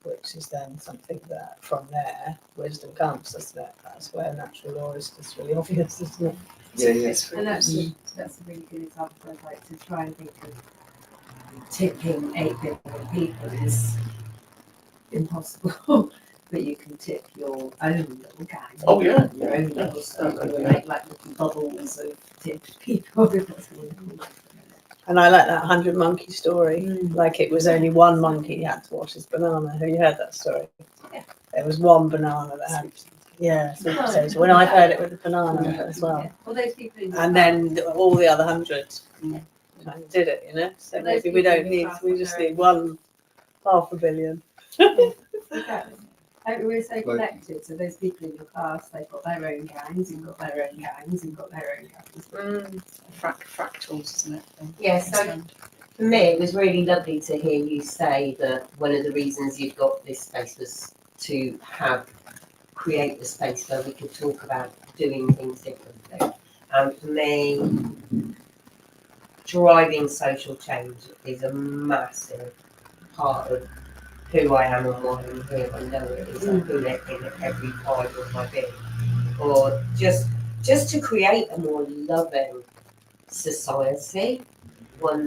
which is then something that from there wisdom comes, doesn't it? That's where natural law is just really obvious, isn't it? Yeah. And that's a really good example. I'd like to try and think of tipping 8 billion people is impossible. But you can tip your own little gang. Oh, yeah. Your own little stuff. You can make little bubbles of tipped people. And I like that 100 monkey story. Like it was only one monkey had to wash his banana. Have you heard that story? Yeah. There was one banana that had. Yeah, sweet potato. When I've heard it with the banana as well. Yeah. Well, those people in And then all the other 100 kind of did it, So Well, those maybe we people don't in need, South we just America- need 1/2 billion. Exactly. We're so connected. So those people in your class, they've got their own gangs, you've got their own gangs, you've got their own gangs. Fractals, isn't it? Yeah, so for me, it was really lovely to hear you say that one of the reasons you've got this space was to create the space where we could talk about doing things differently. And for me, driving social change is a massive part of who I am and why I'm here. I know it is. I feel it in every fibre of my being. Or just to create a more loving society, one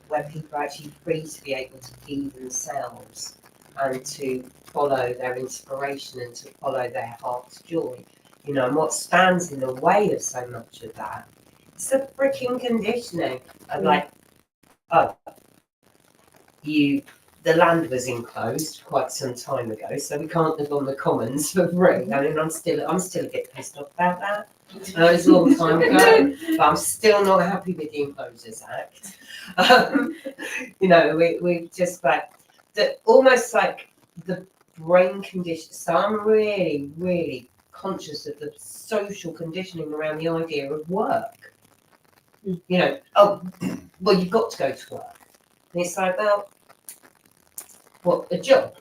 where people are actually free to be able to be themselves and to follow their inspiration and to follow their heart's joy. And what stands in the way of so much of that is the freaking conditioning of the land was enclosed quite some time ago, so we can't live on the commons for free. I mean, I'm still a bit pissed off about that. It was a long time ago, but I'm still not happy with the Enclosures Act. We just almost like the brain condition. So I'm really, really conscious of the social conditioning around the idea of work. Well, you've got to go to work. And it's like, well, what, a job?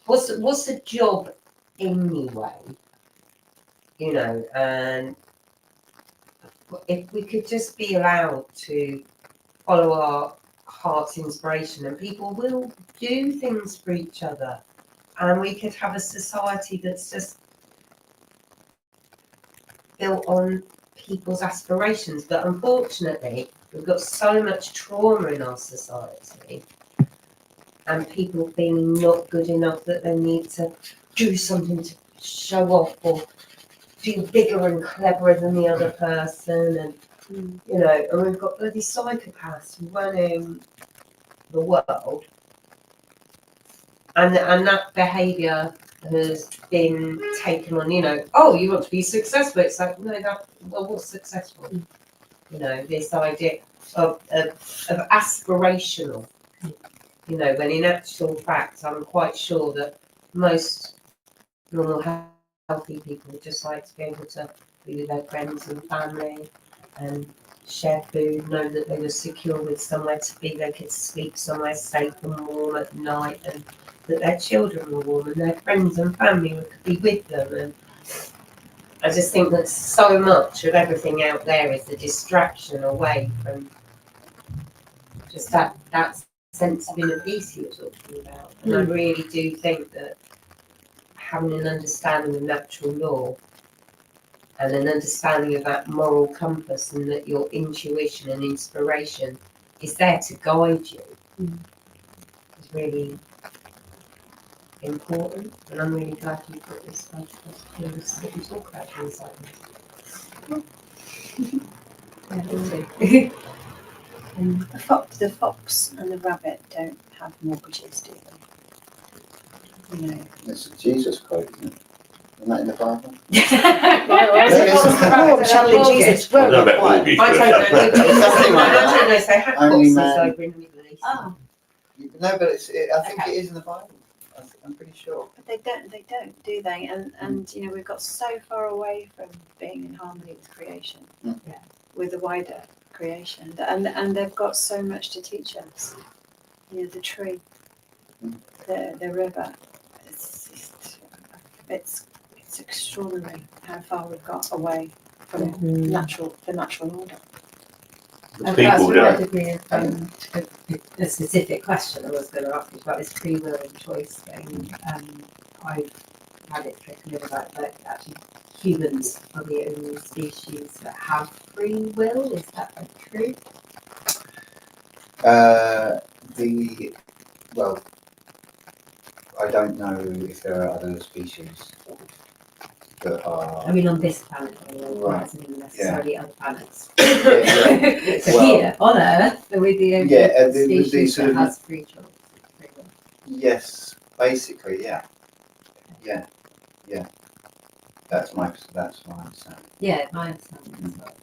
What's a job anyway? And if we could just be allowed to follow our heart's inspiration, and people will do things for each other, and we could have a society that's just built on people's aspirations. But unfortunately, we've got so much trauma in our society, and people feeling not good enough that they need to do something to show off or feel bigger and cleverer than the other person, and you know, and we've got bloody psychopaths running the world, and that behaviour has been taken on. You know, oh, you want to be successful? It's like, no, what's successful? You know, this idea of aspirational. You know, when in actual fact, I'm quite sure that most normal healthy people would just like to be able to be with their friends and family and share food, know that they were secure with somewhere to be, they could sleep somewhere safe and warm at night, and that their children were warm and their friends and family could be with them. And I just think that so much of everything out there is a distraction away from just that sense of inner peace you were talking about. And I really do think that having an understanding of natural law and an understanding of that moral compass, and that your intuition and inspiration is there to guide you, is really important. And I'm really glad you put this that we talk about things like this. The fox and the rabbit don't have mortgages, do they? You know. It's a Jesus quote, isn't it? Isn't that in the Bible? Oh, channeling Jesus. I don't know about mortgage, I don't know. Something like that. I don't know if they have Only boxes man. over in the Middle East. Oh, No, but I think it is in the Bible. I'm pretty sure. but they don't, do they? And you know, we've got so far away from being in harmony with creation, with the wider creation, and they've got so much to teach us. You know, the tree, the river. It's extraordinary how far we've got away from the natural order. And People that's don't. reminded me of a specific question I was going to ask you about this free will and choice thing. I've had it trickling in about that actually humans are the only species that have free will. Is that true? Well, I don't know if there are other species that are. I mean, on this planet, Right. doesn't even necessarily other planets. Yeah. So Well, here on Earth, we're the only the species sort that of- has free choice. Free will. Yes, basically, yeah. That's my understanding. Yeah, my understanding as well.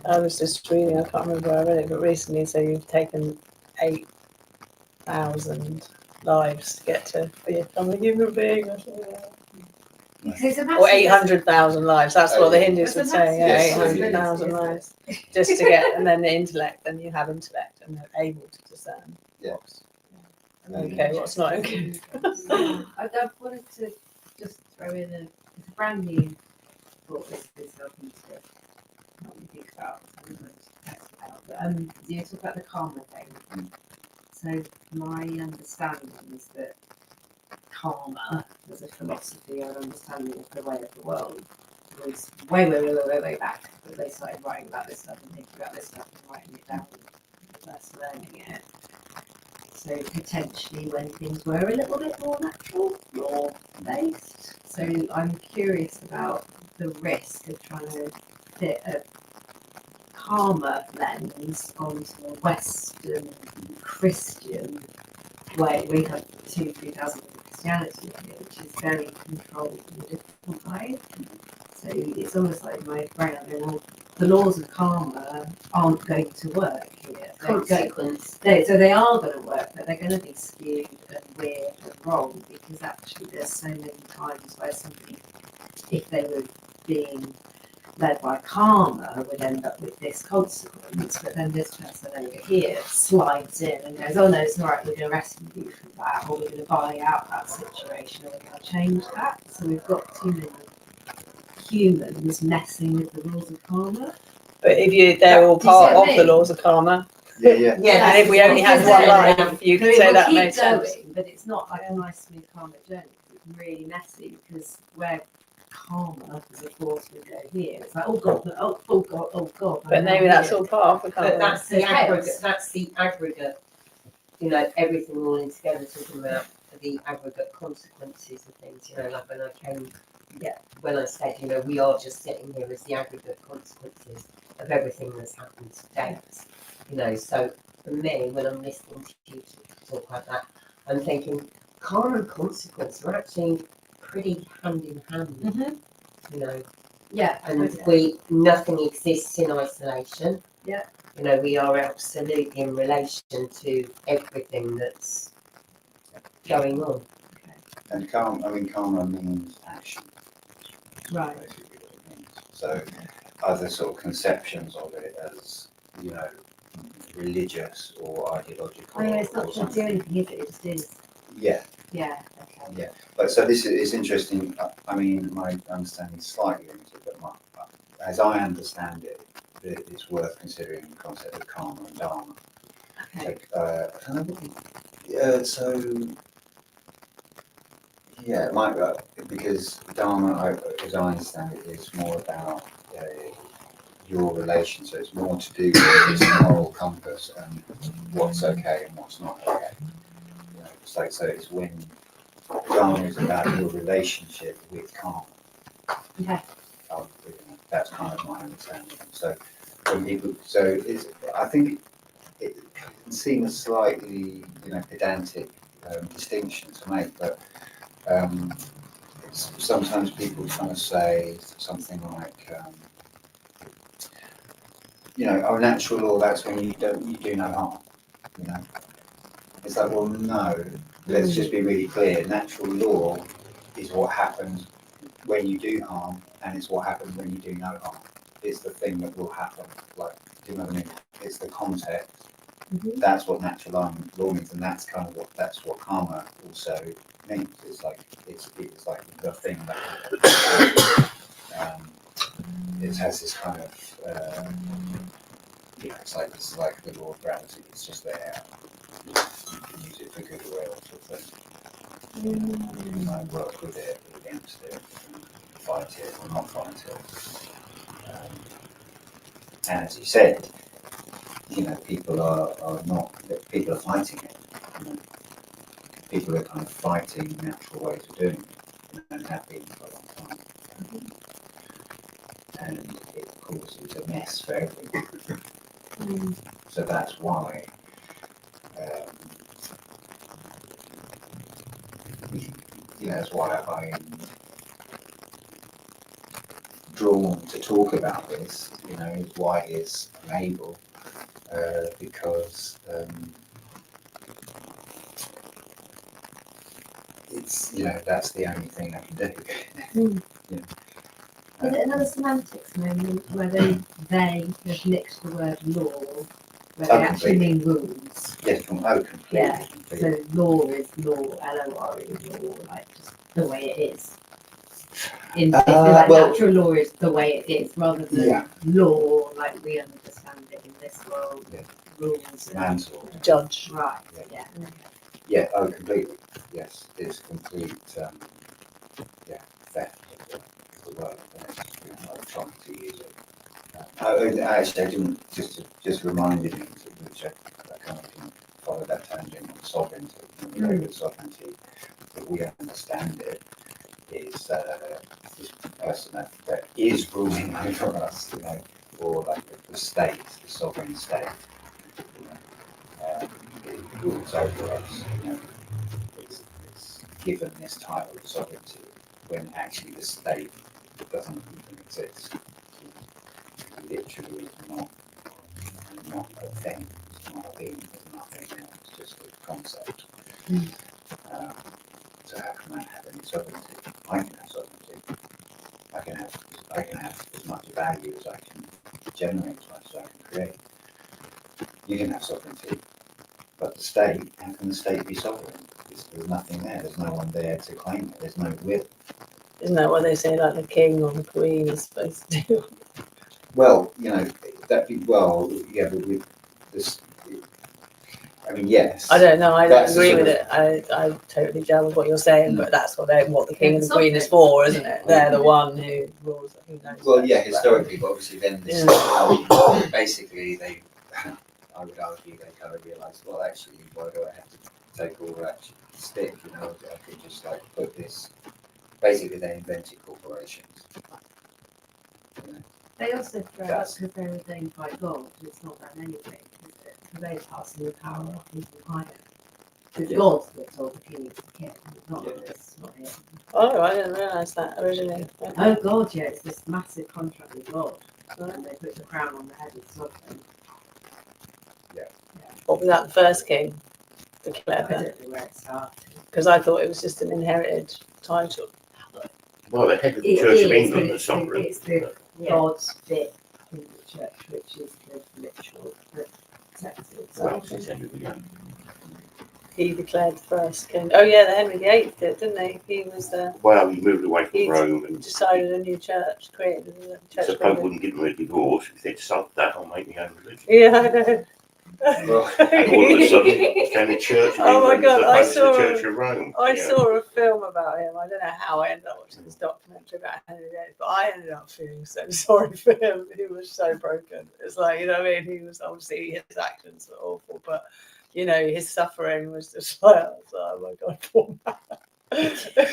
I was just reading, I can't remember where I read it, but recently, so you've taken 8,000 lives to get to become a human being or something like that. Because it's a Or massive- 800,000 lives, that's what the Hindus would It's a say, yeah, massive 800,000 responsibility, lives. Just to get, and then the intellect, then you have intellect and they're able to discern Yeah. what's okay, what's not okay. I wanted to just throw in it's a brand new thought this is helping to help me think about and test it out. But you talk about the karma thing. So my understanding is that karma as a philosophy or understanding of the way of the world was way back that they started writing about this stuff and thinking about this stuff and writing it down and first learning it. So potentially when things were a little bit more natural, law based. So I'm curious about the risk of trying to fit a karma lens onto a Western Christian way. We have 2,000-3,000 Christianity here, which is very controlled in a different way. So it's almost like my brain, well, the laws of karma aren't going to work here. Consequence. So they are going to work, but they're going to be skewed and weird and wrong, because actually there's so many times where somebody, if they were being led by karma, would end up with this consequence, but then this person over here slides in and goes, oh no, it's all right, we're going to rescue you from that, or we're going to buy out that situation, or we're going to change that. So we've got too many humans messing with the rules of karma. But if they're all Do you see part what I of the mean? laws of karma, Yeah, yeah. And if we only had one life, you could say that makes sense. Going, but it's not like a nice smooth calmer journey. It's really messy because we're calmer as a force we go here. It's like, oh god, oh god, oh god. But maybe that's all part of the But that's the There's chaos. aggregate, that's the aggregate, you know, everything rolling together, talking about the aggregate consequences of things, you know, like when I came, when I said, you know, we are just sitting here as the aggregate consequences of everything that's happened to date, you know, so for me, when I'm listening to you talk like that, I'm thinking karma and consequence are actually pretty hand in hand, you know. Yeah, And nothing exists in isolation. Yeah. You know, we are absolutely in relation to everything that's going on. And karma means action. Right. Basically what it means. So other sort of conceptions of it as, you know, religious or ideological. Oh yeah, it's not or to do anything, is it? It just is. Yeah, Yeah. Okay. yeah. But so this is interesting. I mean, my understanding is slightly limited, but as I understand it, it's worth considering the concept of karma and dharma. Okay. Yeah, it might because dharma, as I understand it, is more about your relation. So it's more to do with this moral compass and what's okay and what's not okay. You know, so it's when dharma is about your relationship with karma. Okay. That's kind of my understanding. So when people, I think it can seem a slightly, you know, pedantic distinction to make, but sometimes people kind of say something like, you know, oh, natural law, that's when you do no harm. You know, it's like, well, no. Let's just be really clear. Natural law is what happens when you do harm, and it's what happens when you do no harm. It's the thing that will happen. Like, do you know what I mean? It's the context. That's what natural law means, and that's kind of what karma also means. It's like the thing that it has this kind of you know, it's like the law of gravity. It's just there. You can use it for good or ill, sort of thing. You might work with it, or against it, fight it or not fight it. And as you said, you know, people are fighting it. You know, people are kind of fighting natural ways of doing it, and have been for a long time. And it causes a mess for everyone. So that's why that's why I'm drawn to talk about this, you know, is why it's able, because it's, you know, that's the only thing I can do. Is it another semantics moment where they have mixed the word law, where they actually mean rules? Yes, completely. Yeah. So law is law, LORE is law, like just the way it is. Natural law is the way it is, rather than law like we understand it in this world. Yeah. Rules. Judge. Right. Yeah. Yeah. Yeah. Oh, completely. Yes, it's complete. Theft of the word. You know, like trying to use it. I didn't just reminded me, which I kind of can follow that tangent on sovereignty. With sovereignty, that we understand it is this person that is ruling over us, you know, or like the state, the sovereign state, you know, it rules over us. You know, it's given this title of sovereignty when actually the state doesn't even exist. Literally not a thing, it's not a being, it's nothing, you know, it's just a concept. So how can I have any sovereignty? I can have sovereignty. I can have as much value as I can generate, as much as I can create. You can have sovereignty, but the state, how can the state be sovereign? There's nothing there, there's no one there to claim it, there's no will. Isn't that what they say, like the king or the queen is supposed to do? Well, you know, but with this, I mean, yes. I don't know. I don't That's the agree sort with of- it. I totally gel with what you're saying, but that's what the king and the It's queen is something. for, isn't it? They're the one who rules. Who knows Well, yeah, best, but- historically, but obviously then this, basically they, I would argue they kind of realised, well, actually, why do I have to take all that stick? You know, I could just like put this. Basically, they invented corporations. You know, They also throw up That's- because they're ordained by God. It's not that anything, is it? So they're passing the power off even higher. It's God that told the king to kill, not this, not him. Oh, I didn't realise that originally. Oh God, yeah, it's this massive contract with God, Right. and they put the crown on the head of sovereign. What was that? The first king I declared that? don't know where it started. Because I thought it was just an inherited title. Well, the head of the It Church of is, England, but the sovereign. it's the God's bit in the church, which is the literal protected. Well, since Henry VIII. He declared the first king. Oh yeah, the Henry VIII did, didn't he? He was Well, he moved away from He Rome and decided a new church, created a so church. the Pope building. wouldn't give him a divorce. He said, "Sod that, I'll make my own religion." Yeah, I know. Well, And all of a sudden, it became the Church of Oh my England God, I as opposed to the saw- Church of Rome. I Yeah. saw a film about him. I don't know how I ended up watching this documentary about Henry VIII, but I ended up feeling so sorry for him. He was so broken. It's like, you know what I mean? He was obviously, his actions were awful, but you know, his suffering was just like, I was like, oh my God, poor man.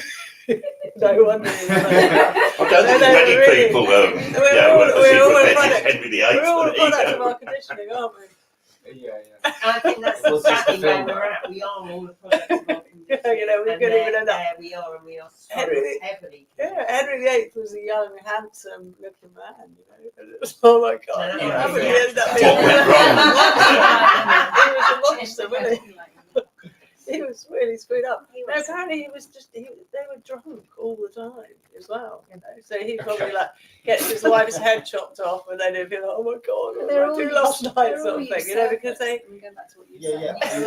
No wonder he was like that. I don't think No, many really. people, We're all- we're all a product- Henry VIII. We're all a but there you product of go. our conditioning, aren't we? yeah. And I think that's Well, just exactly the where film, we're right? at. We are all a product of our condition. Yeah, you know, we And couldn't even there- end up- there we are, and we are so Henry- heavily. Yeah, Henry VIII was a young, handsome looking man, you know. And it was, oh my God. No, no, How no, would he yeah. end up What being went wrong? He was a monster, wasn't he? He was really screwed up. He No, was- apparently he was just, they were drunk all the time as well, you know. So he probably like gets his wife's head chopped off and then he'd be like, oh my God, what did I do last night sort of thing, you know, because they Going back to what you Yeah, said.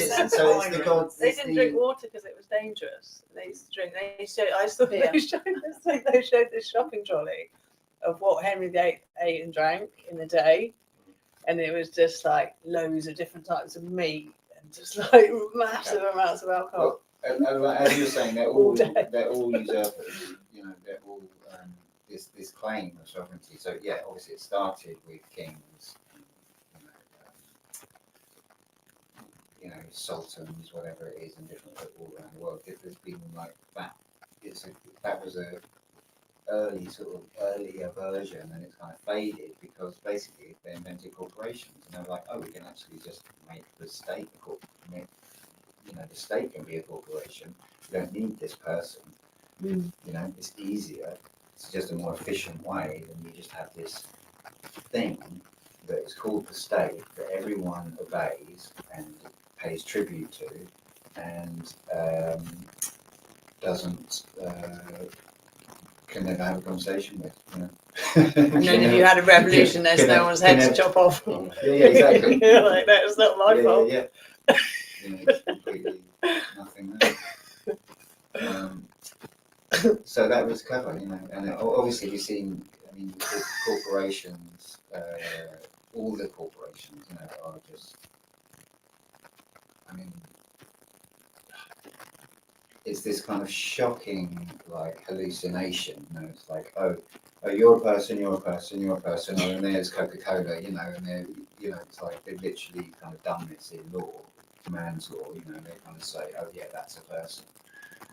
yeah. So it's the God. They it's didn't the- drink water because it was dangerous. They used to drink. They showed. I saw. Beer. They showed this thing. They showed this shopping trolley of what Henry VIII ate and drank in a day, and it was just like loads of different types of meat and just like massive amounts of alcohol. And as you were saying, they're All all day. usurpers. You know, they're all this claim of sovereignty. So yeah, obviously it started with kings, you know, sultans, whatever it is, and different all around the world. There's been like that. That was a earlier version, and it's kind of faded because basically they invented corporations, and they were like, oh, we can actually just make the state a corporation. You know, the state can be a corporation. You don't need this person. Mm. You know, it's easier. It's just a more efficient way than you just have this thing that is called the state that everyone obeys and pays tribute to, and doesn't can never have a conversation with. You know. And then if you had a revolution, there's no one's head to chop off. Yeah, exactly. You're like, no, it's not my fault. Yeah. You know, it's completely nothing there. So that was clever, you know, and obviously we've seen, I mean, corporations, all the corporations, you know, are just, I mean, it's this kind of shocking, like, hallucination, you know, it's like, oh, you're a person, you're a person, you're a person, oh, and there's Coca-Cola, you know, and they're, you know, it's like they've literally kind of done this in law, man's law, you know, they kind of say, oh yeah, that's a person.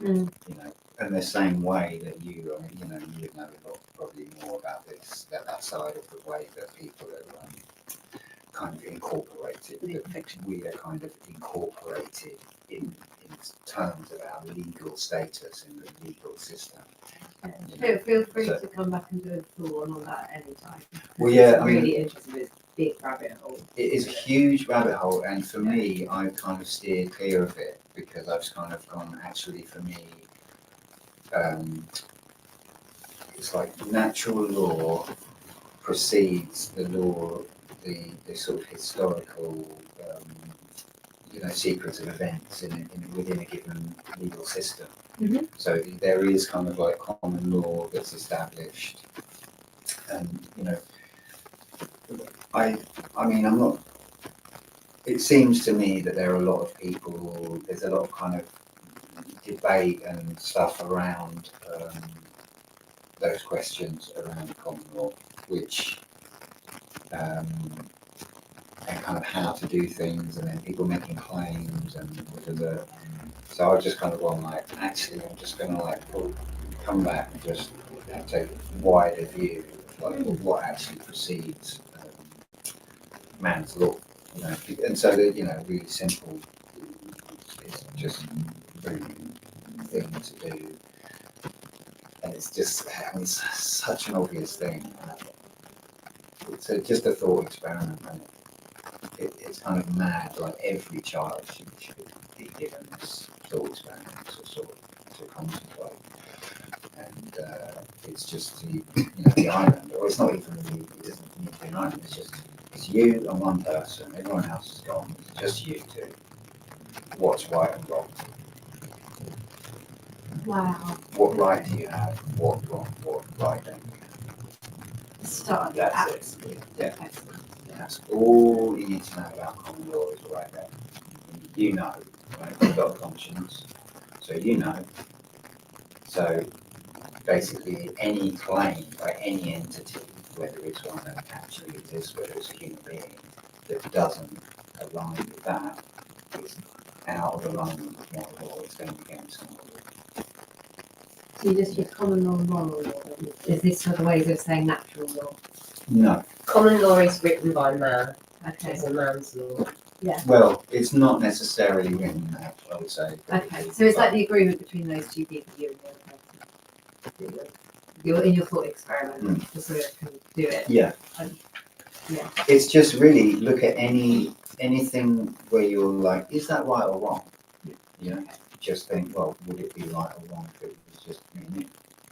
Mm. You know, and the same way that you, I mean, you know, you would know a lot, probably more about this, that side of the way that people are kind of incorporated, that we are kind of incorporated in terms of our legal status in the legal system. Feel free So- to come back and do a full one on that anytime. Well, yeah, It's I mean, really interesting. It's a big rabbit hole. it is a huge rabbit hole, and for me, I've kind of steered clear of it because I've kind of gone, actually, for me, it's like natural law precedes the law, the sort of historical, you know, sequence of events within a given legal system. Mhm. So there is kind of like common law that's established, and you know, I mean, I'm not. it seems to me that there are a lot of people, there's a lot of kind of debate and stuff around those questions around common law, which and kind of how to do things, and then people making claims and so I just kind of gone like, actually, I'm just going to like come back and just take a wider view of like what actually precedes man's law, you know, and so that, you know, really simple, it's just a very thing to do, and it's just, I mean, it's such an obvious thing. It's just a thought experiment, and it's kind of mad. Like every child should be given this thought experiment to contemplate, and it's just the island, or it's not even it doesn't need to be an island. It's you and one person. Everyone else is gone. It's just you two. What's right and wrong? Wow. What right do you have? What wrong? What right don't you have? Start. That's it. Yeah. That's all you need to know about common law is right there. You know, right? You've got a conscience, so you know. So basically, any claim by any entity, whether it's one that actually exists, whether it's a human being, that doesn't align with that, is out of alignment with moral law. It's going against moral law. So you just use common law and moral law? Is this sort of ways of saying natural law? No. Common law is written by man. Okay. It's a man's law. Well, it's not necessarily written that, I would say. Okay. So is that the agreement between those two people, you and the other person? You're in your thought experiment to sort of do it. Yeah. Yeah. It's just really look at anything where you're like, is that right or wrong? You know, just think, well, would it be right or wrong if it was just me and you?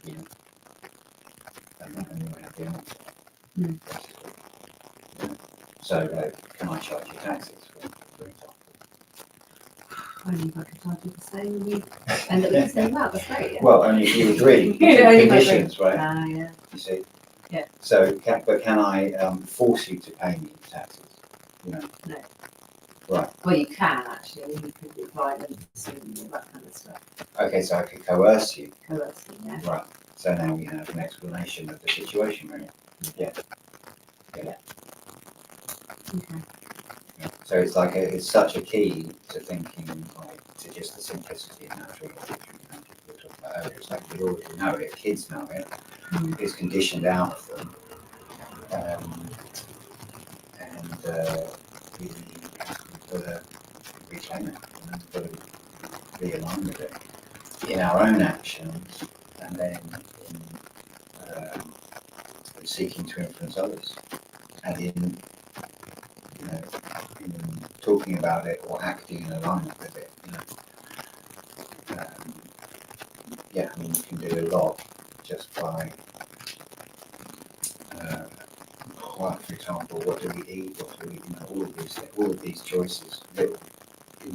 You know, and then you have the answer. Mm. You know? So, can I charge you taxes, for example? Only if I could charge you the same and you end up with the same amount. That's great. Yeah. Well, only if you agree. Yeah, only if I Conditions, right? Yeah. You see. Yeah. So, can I force you to pay me taxes? You know. No. Right. Well, you can actually. You can do violence and all that kind of stuff. Okay, so I could coerce you. Coercing, yeah. Right. So now we have an explanation of the situation, right? Yeah. Okay. So it's like it's such a key to thinking, like, to just the simplicity of natural law, which we were talking about earlier. It's like we already know it, kids know it, it's conditioned out of them, and we've got to reclaim it, we've got to realign with it in our own actions, and then in seeking to influence others, and in talking about it or acting in alignment with it. You know, yeah, I mean, you can do a lot just by, like, for example, what do we eat? What do we, all of these choices, little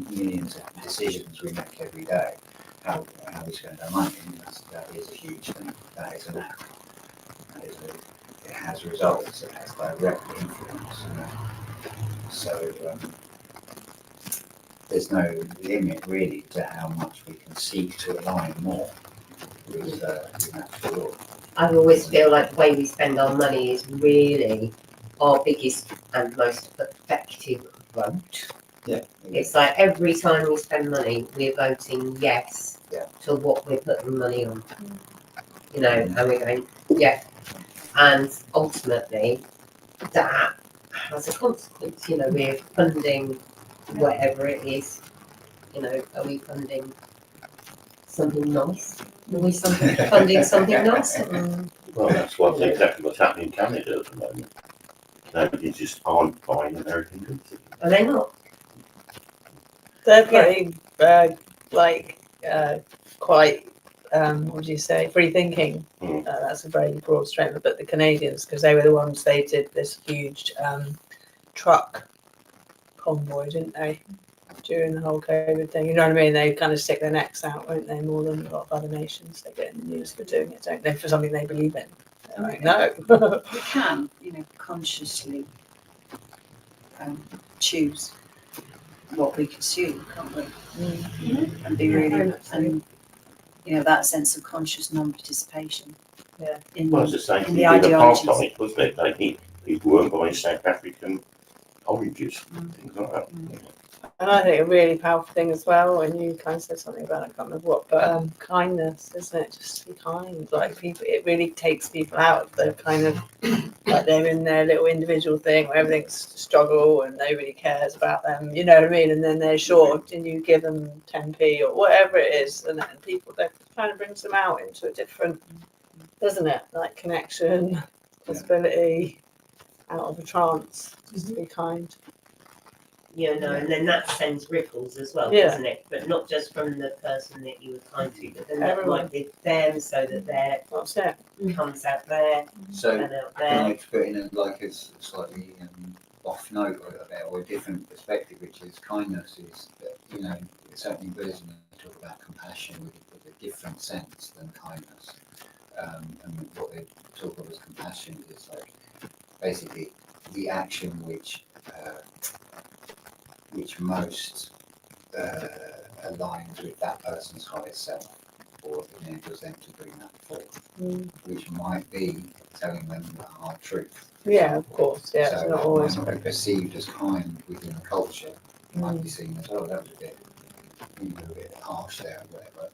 millions of decisions we make every day. How we spend our money, that is a huge thing. That is an act. It has results. It has direct influence. You know? So there's no limit really to how much we can seek to align more with natural law. I always feel like the way we spend our money is really our biggest and most effective vote. Yeah. It's like every time we spend money, we're voting yes to what we're putting money on. You know, and we're going, yeah. And ultimately, that has a consequence. You know, we're funding whatever it is. You know, are we funding something nice? Are we funding something nice? Well, that's exactly what's happening in Canada at the moment. They just aren't buying American goods. Are they not? They're pretty, quite, what would you say, free thinking. That's a very broad statement, but the Canadians, because they were the ones, they did this huge truck convoy, didn't they, during the whole COVID thing? You know what I mean? They kind of stick their necks out, won't they, more than a lot of other nations. They get in the news for doing it, don't they, for something they believe in. They're like, no. We can, consciously choose what we consume, can't we? Mm. And be Yeah, really, very much so. and you know, that sense of conscious non-participation. Yeah. In, Well, it's the same in thing the with ideologies. apartheid, wasn't it? People weren't buying South African oranges, things like that. And I think a really powerful thing as well, when you kind of said something about, I can't remember what, but kindness, isn't it? Just to be kind. Like people, it really takes people out of the kind of, like they're in their little individual thing where everything's a struggle and nobody cares about them, you know what I mean? And then they're short and you give them 10p or whatever it is, and then people, that kind of brings them out into a different, doesn't it? Like connection, possibility, out of a trance, just to be kind. You know, and then that sends ripples as well, Yeah. doesn't it? But not just from the person that you were kind to, but then that Everyone. might be them, so that their That's it. comes out there So and out can I there. put in a slightly off note or a different perspective, which is kindness is that, you know, certainly Buddhism they talk about compassion with a different sense than kindness. And what they talk of as compassion is like basically the action which most aligns with that person's higher self, or enables them to bring that forth, which might be telling them the hard truth. Yeah, of course. Yeah, So it's not it always. might not be perceived as kind within the culture. It might be seen as, oh, that was a bit, a bit harsh there, or whatever.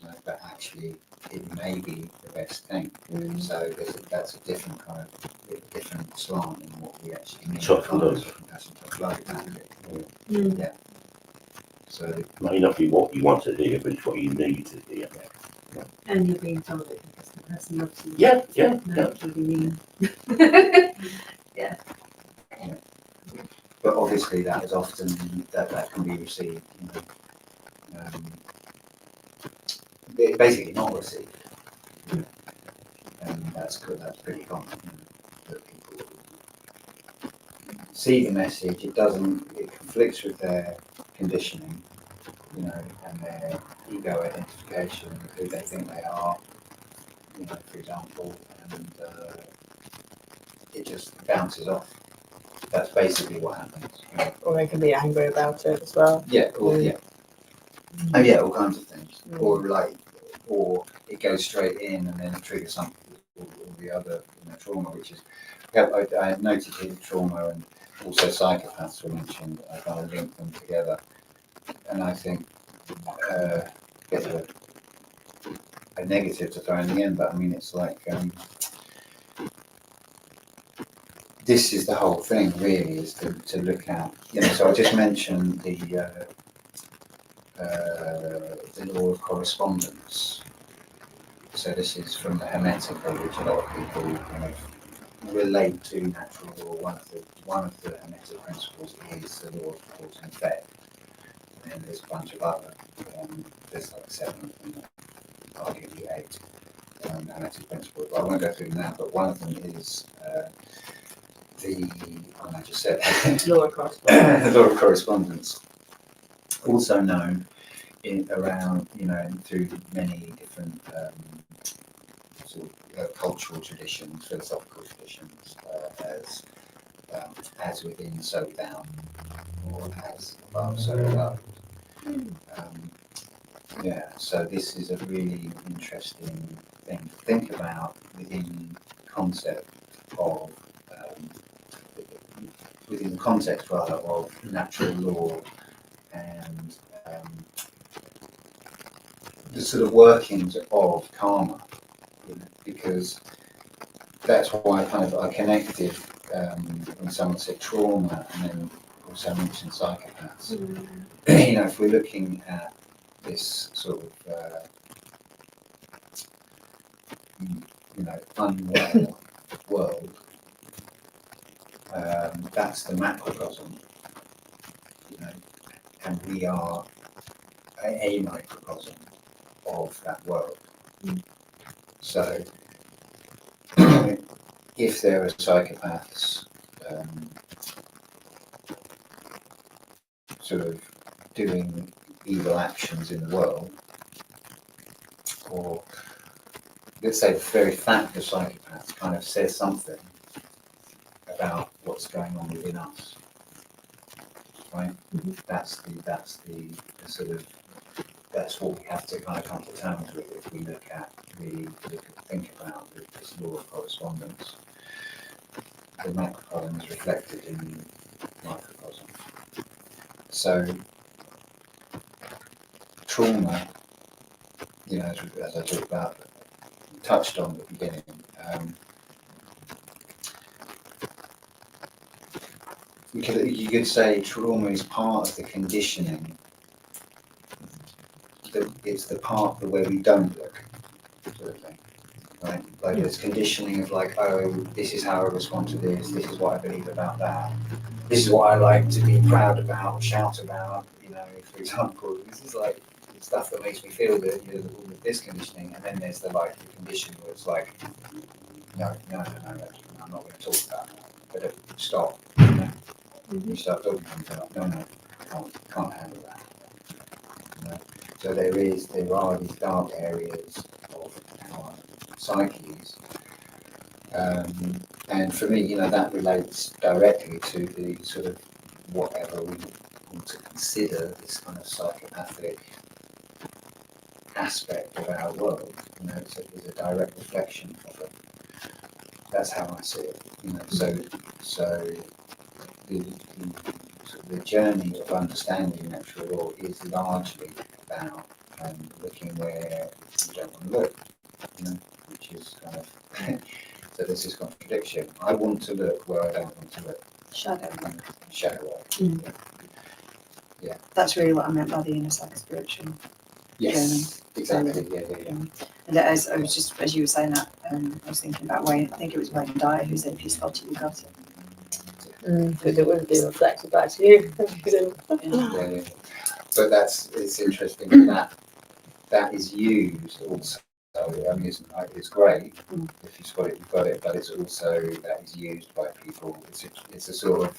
You know, but actually, it may be the best thing. So that's a different kind of different slant in what we actually mean. Tough love. Compassion, tough love, exactly. Mm. Yeah. So It may not be what you want to hear, but it's what you need to hear. And you're being told it because the person loves you. Yeah, yeah, No, yeah. it's really mean. but obviously that is often that can be received, you know, basically not received, and that's good. That's pretty common. You know, that people see the message. It conflicts with their conditioning, you know, and their ego identification with who they think they are, you know, for example, and it just bounces off. That's basically what happens. You know. Or they can be angry about it as well. Yeah, or yeah. Oh yeah, all kinds of things. Mm. Or it goes straight in and then it triggers something, or the other, you know, trauma, which is, yeah, I had noted here trauma and also psychopaths were mentioned. I kind of linked them together, and I think bit of a negative to throw in the end, but I mean it's like this is the whole thing really, is to look at, you know. So I just mentioned the law of correspondence. So this is from the Hermetica, which a lot of people kind of relate to natural law. One of the Hermetic principles is the law of cause and effect. And there's a bunch of other, there's like 7 of them, arguably 8 Hermetic principles. But I won't go through them now, but one of them is I just said, Law of correspondence. the law of correspondence, also known around, you know, through many different sort of cultural traditions, philosophical traditions, as within, so without, or as above, so below. Yeah, so this is a really interesting thing to think about within the concept of within the context rather of natural law and the sort of workings of karma, you know, because that's why I connected when someone said trauma and then also mentioned psychopaths. You know, if we're looking at this sort of you know, unwell world, that's the macrocosm, you know, and we are a microcosm of that world. So if there are psychopaths sort of doing evil actions in the world, or let's say the very fact of psychopaths kind of says something about what's going on within us, right? Mhm. That's the sort of, that's what we have to kind of come to terms with if we think about this law of correspondence. The macrocosm is reflected in the microcosm. So trauma, you know, as I talked about, touched on at the beginning, you could say trauma is part of the conditioning. It's the part where we don't look, sort of thing. Right? Like there's conditioning of like, oh, this is how I respond to this is what I believe about that, this is what I like to be proud about, shout about, you know, for example, this is like stuff that makes me feel good, you know, all of this conditioning, and then there's the condition where it's like, no, I'm not going to talk about that, but stop, you know? You start talking about, no, can't handle that. You know? So there are these dark areas of our psyches, and for me, you know, that relates directly to the sort of whatever we want to consider this kind of psychopathic aspect of our world. You know, it's a direct reflection of it. That's how I see it. You know, so the journey of understanding natural law is largely about looking where you don't want to look, you know, which is kind of so this is contradiction. I want to look where I don't want to look. Shadow. Shadow work. Mm. Yeah. That's really what I meant by the inner psycho-spiritual. Yes, exactly. Yeah. And as I was just, as you were saying that, I was thinking about Wayne, I think it was Wayne Dyer who said, if you spot it, you got it. Because it wouldn't be reflected back to you. Yeah. But it's interesting that is used also. I mean, it's great if you spot it, you've got it, but it's also that is used by people. It's a sort of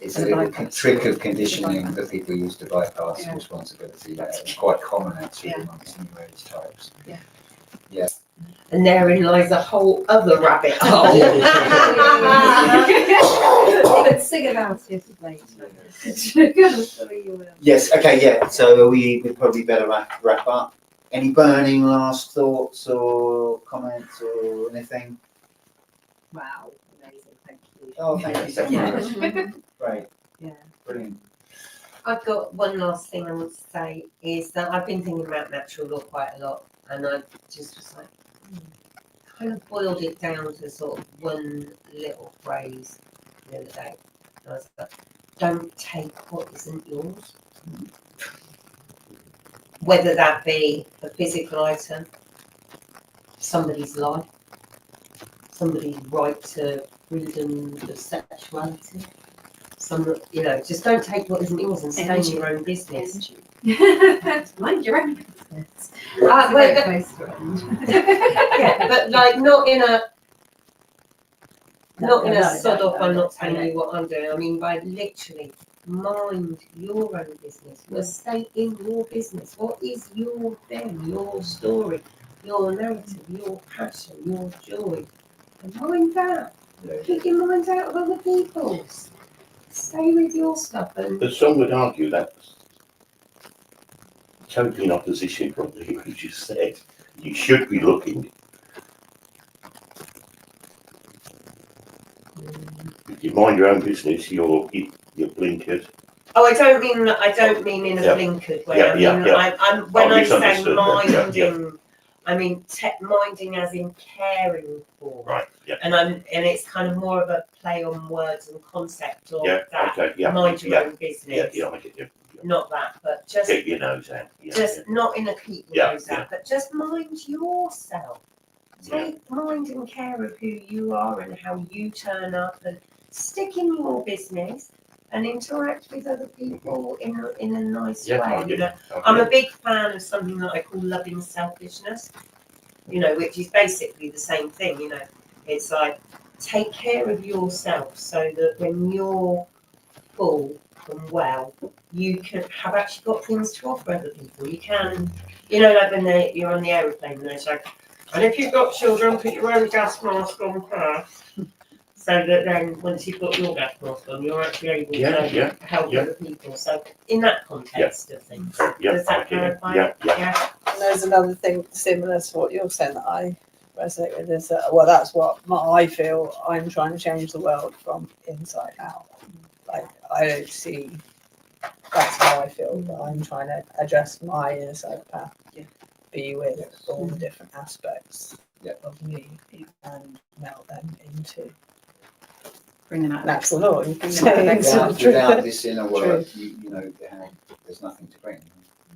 it's a little trick of conditioning that people use to bypass responsibility. It's quite common actually amongst New Age types. Yeah. And therein lies a whole other rabbit hole. But sing about it later. Yes. Okay. Yeah. So we probably better wrap up. Any burning last thoughts or comments or anything? Wow, amazing, thank you. Oh, thank you so much. Great. Yeah. Brilliant. I've got one last thing I want to say is that I've been thinking about natural law quite a lot, and I just was like, kind of boiled it down to sort of one little phrase the other day. And I was like, don't take what isn't yours. Whether that be a physical item, somebody's life, somebody's right to freedom of sexuality. You know, just don't take what isn't yours and stay in your own business. Mind your own business. Yeah, but like not in a sod off. I'm not telling you what I'm doing. I mean, by literally mind your own business. Just stay in your business. What is your thing, your story, your narrative, your passion, your joy? And mind that. Keep your mind out of other people's. Stay with your stuff. And But some would argue that's totally in opposition from what you just said. You should be looking. If you mind your own business, you're blinkered. oh, I don't mean in a blinkered way. I'm when I say minding, I mean minding as in caring for. Right. Yeah. And it's kind of more of a play on words and concept of that. Okay. Yeah. Mind your own business. Yeah. I get you. Not that, but just Keep your nose out. not in a keep your nose out, but just mind yourself. Take mind and care of who you are and how you turn up, and stick in your business and interact with other people in a nice way. You know, I'm a big fan of something that I call loving selfishness. You know, which is basically the same thing. You know, it's like take care of yourself so that when you're full and well, you can have actually got things to offer other people. You can, you know, like when you're on the aeroplane and they say, and if you've got children, put your own gas mask on first. So that then once you've got your gas mask on, you're actually able Yeah, to yeah, help yeah. other people. So in that context of things, Yeah, does that I get it. clarify Yeah, it? yeah. And there's another thing similar to what you're saying that I resonate with is that, well, that's what I feel I'm trying to change the world from inside out. Like, I don't see, that's how I feel, that I'm trying to address my inner psychopath, be with all the different aspects of me and melt them into Bringing out natural law. You can say Yeah, into Without, the truth. without this inner work, you know, there's nothing to bring.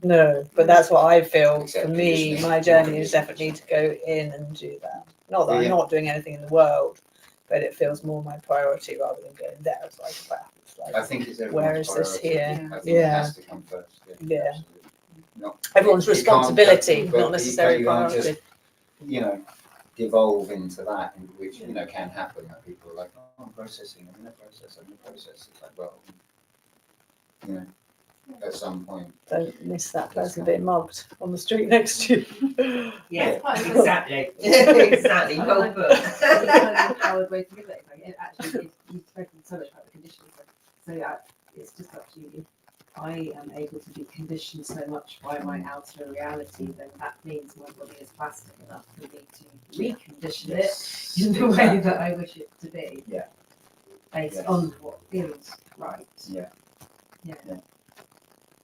No, but that's what I feel. Except For me, conditioning. my journey is definitely to go in and do that. Not that I'm not doing anything in the world, but it feels more my priority rather than going there as like a bath. It's like, I think it's where everyone's is this priority. here? I think it has to come first. Yeah. Absolutely. Not, Everyone's you can't- responsibility, but not necessarily you can't priority. just, you know, devolve into that, which, you know, can happen. That people are like, oh, I'm processing, I'm in a process. It's like, well, you know, at some point. Don't miss that person being mugged on the street next to you. Yeah, Quite a- exactly. Exactly. Well put. Empowered way to live it. Like, it actually, you've spoken so much about the conditioning. So yeah, it's just up to you. If I am able to be conditioned so much by my outer reality, then that means my body is plastic enough for me to recondition it in the way that I wish it to be. Yeah. Based Yes. on what feels right. Yeah. Yeah.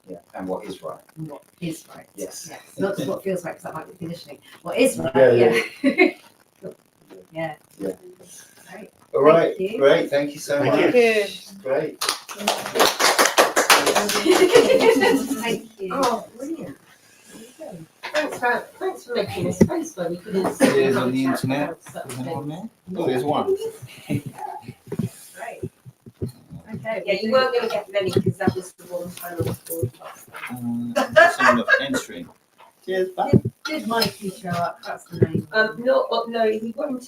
Yeah, and what is right. And what is right. Yes. Yes. Not just what feels right, because that might be conditioning. What is right. Yeah, Yeah. Yeah. Yeah. Great. All right, Thank you. great. Thank you so Thank much. you. Great. Thank you. Oh, brilliant. Thanks for making a space where we couldn't sit It is and on the have a chat internet. about such Is anyone things. there? Oh, there's one. Great. Okay. Yeah, you weren't going to get many because that was the one time on the broadcast. Just on the end stream. Cheers. Bye. Did Mikey show up? That's the name. No, he wanted to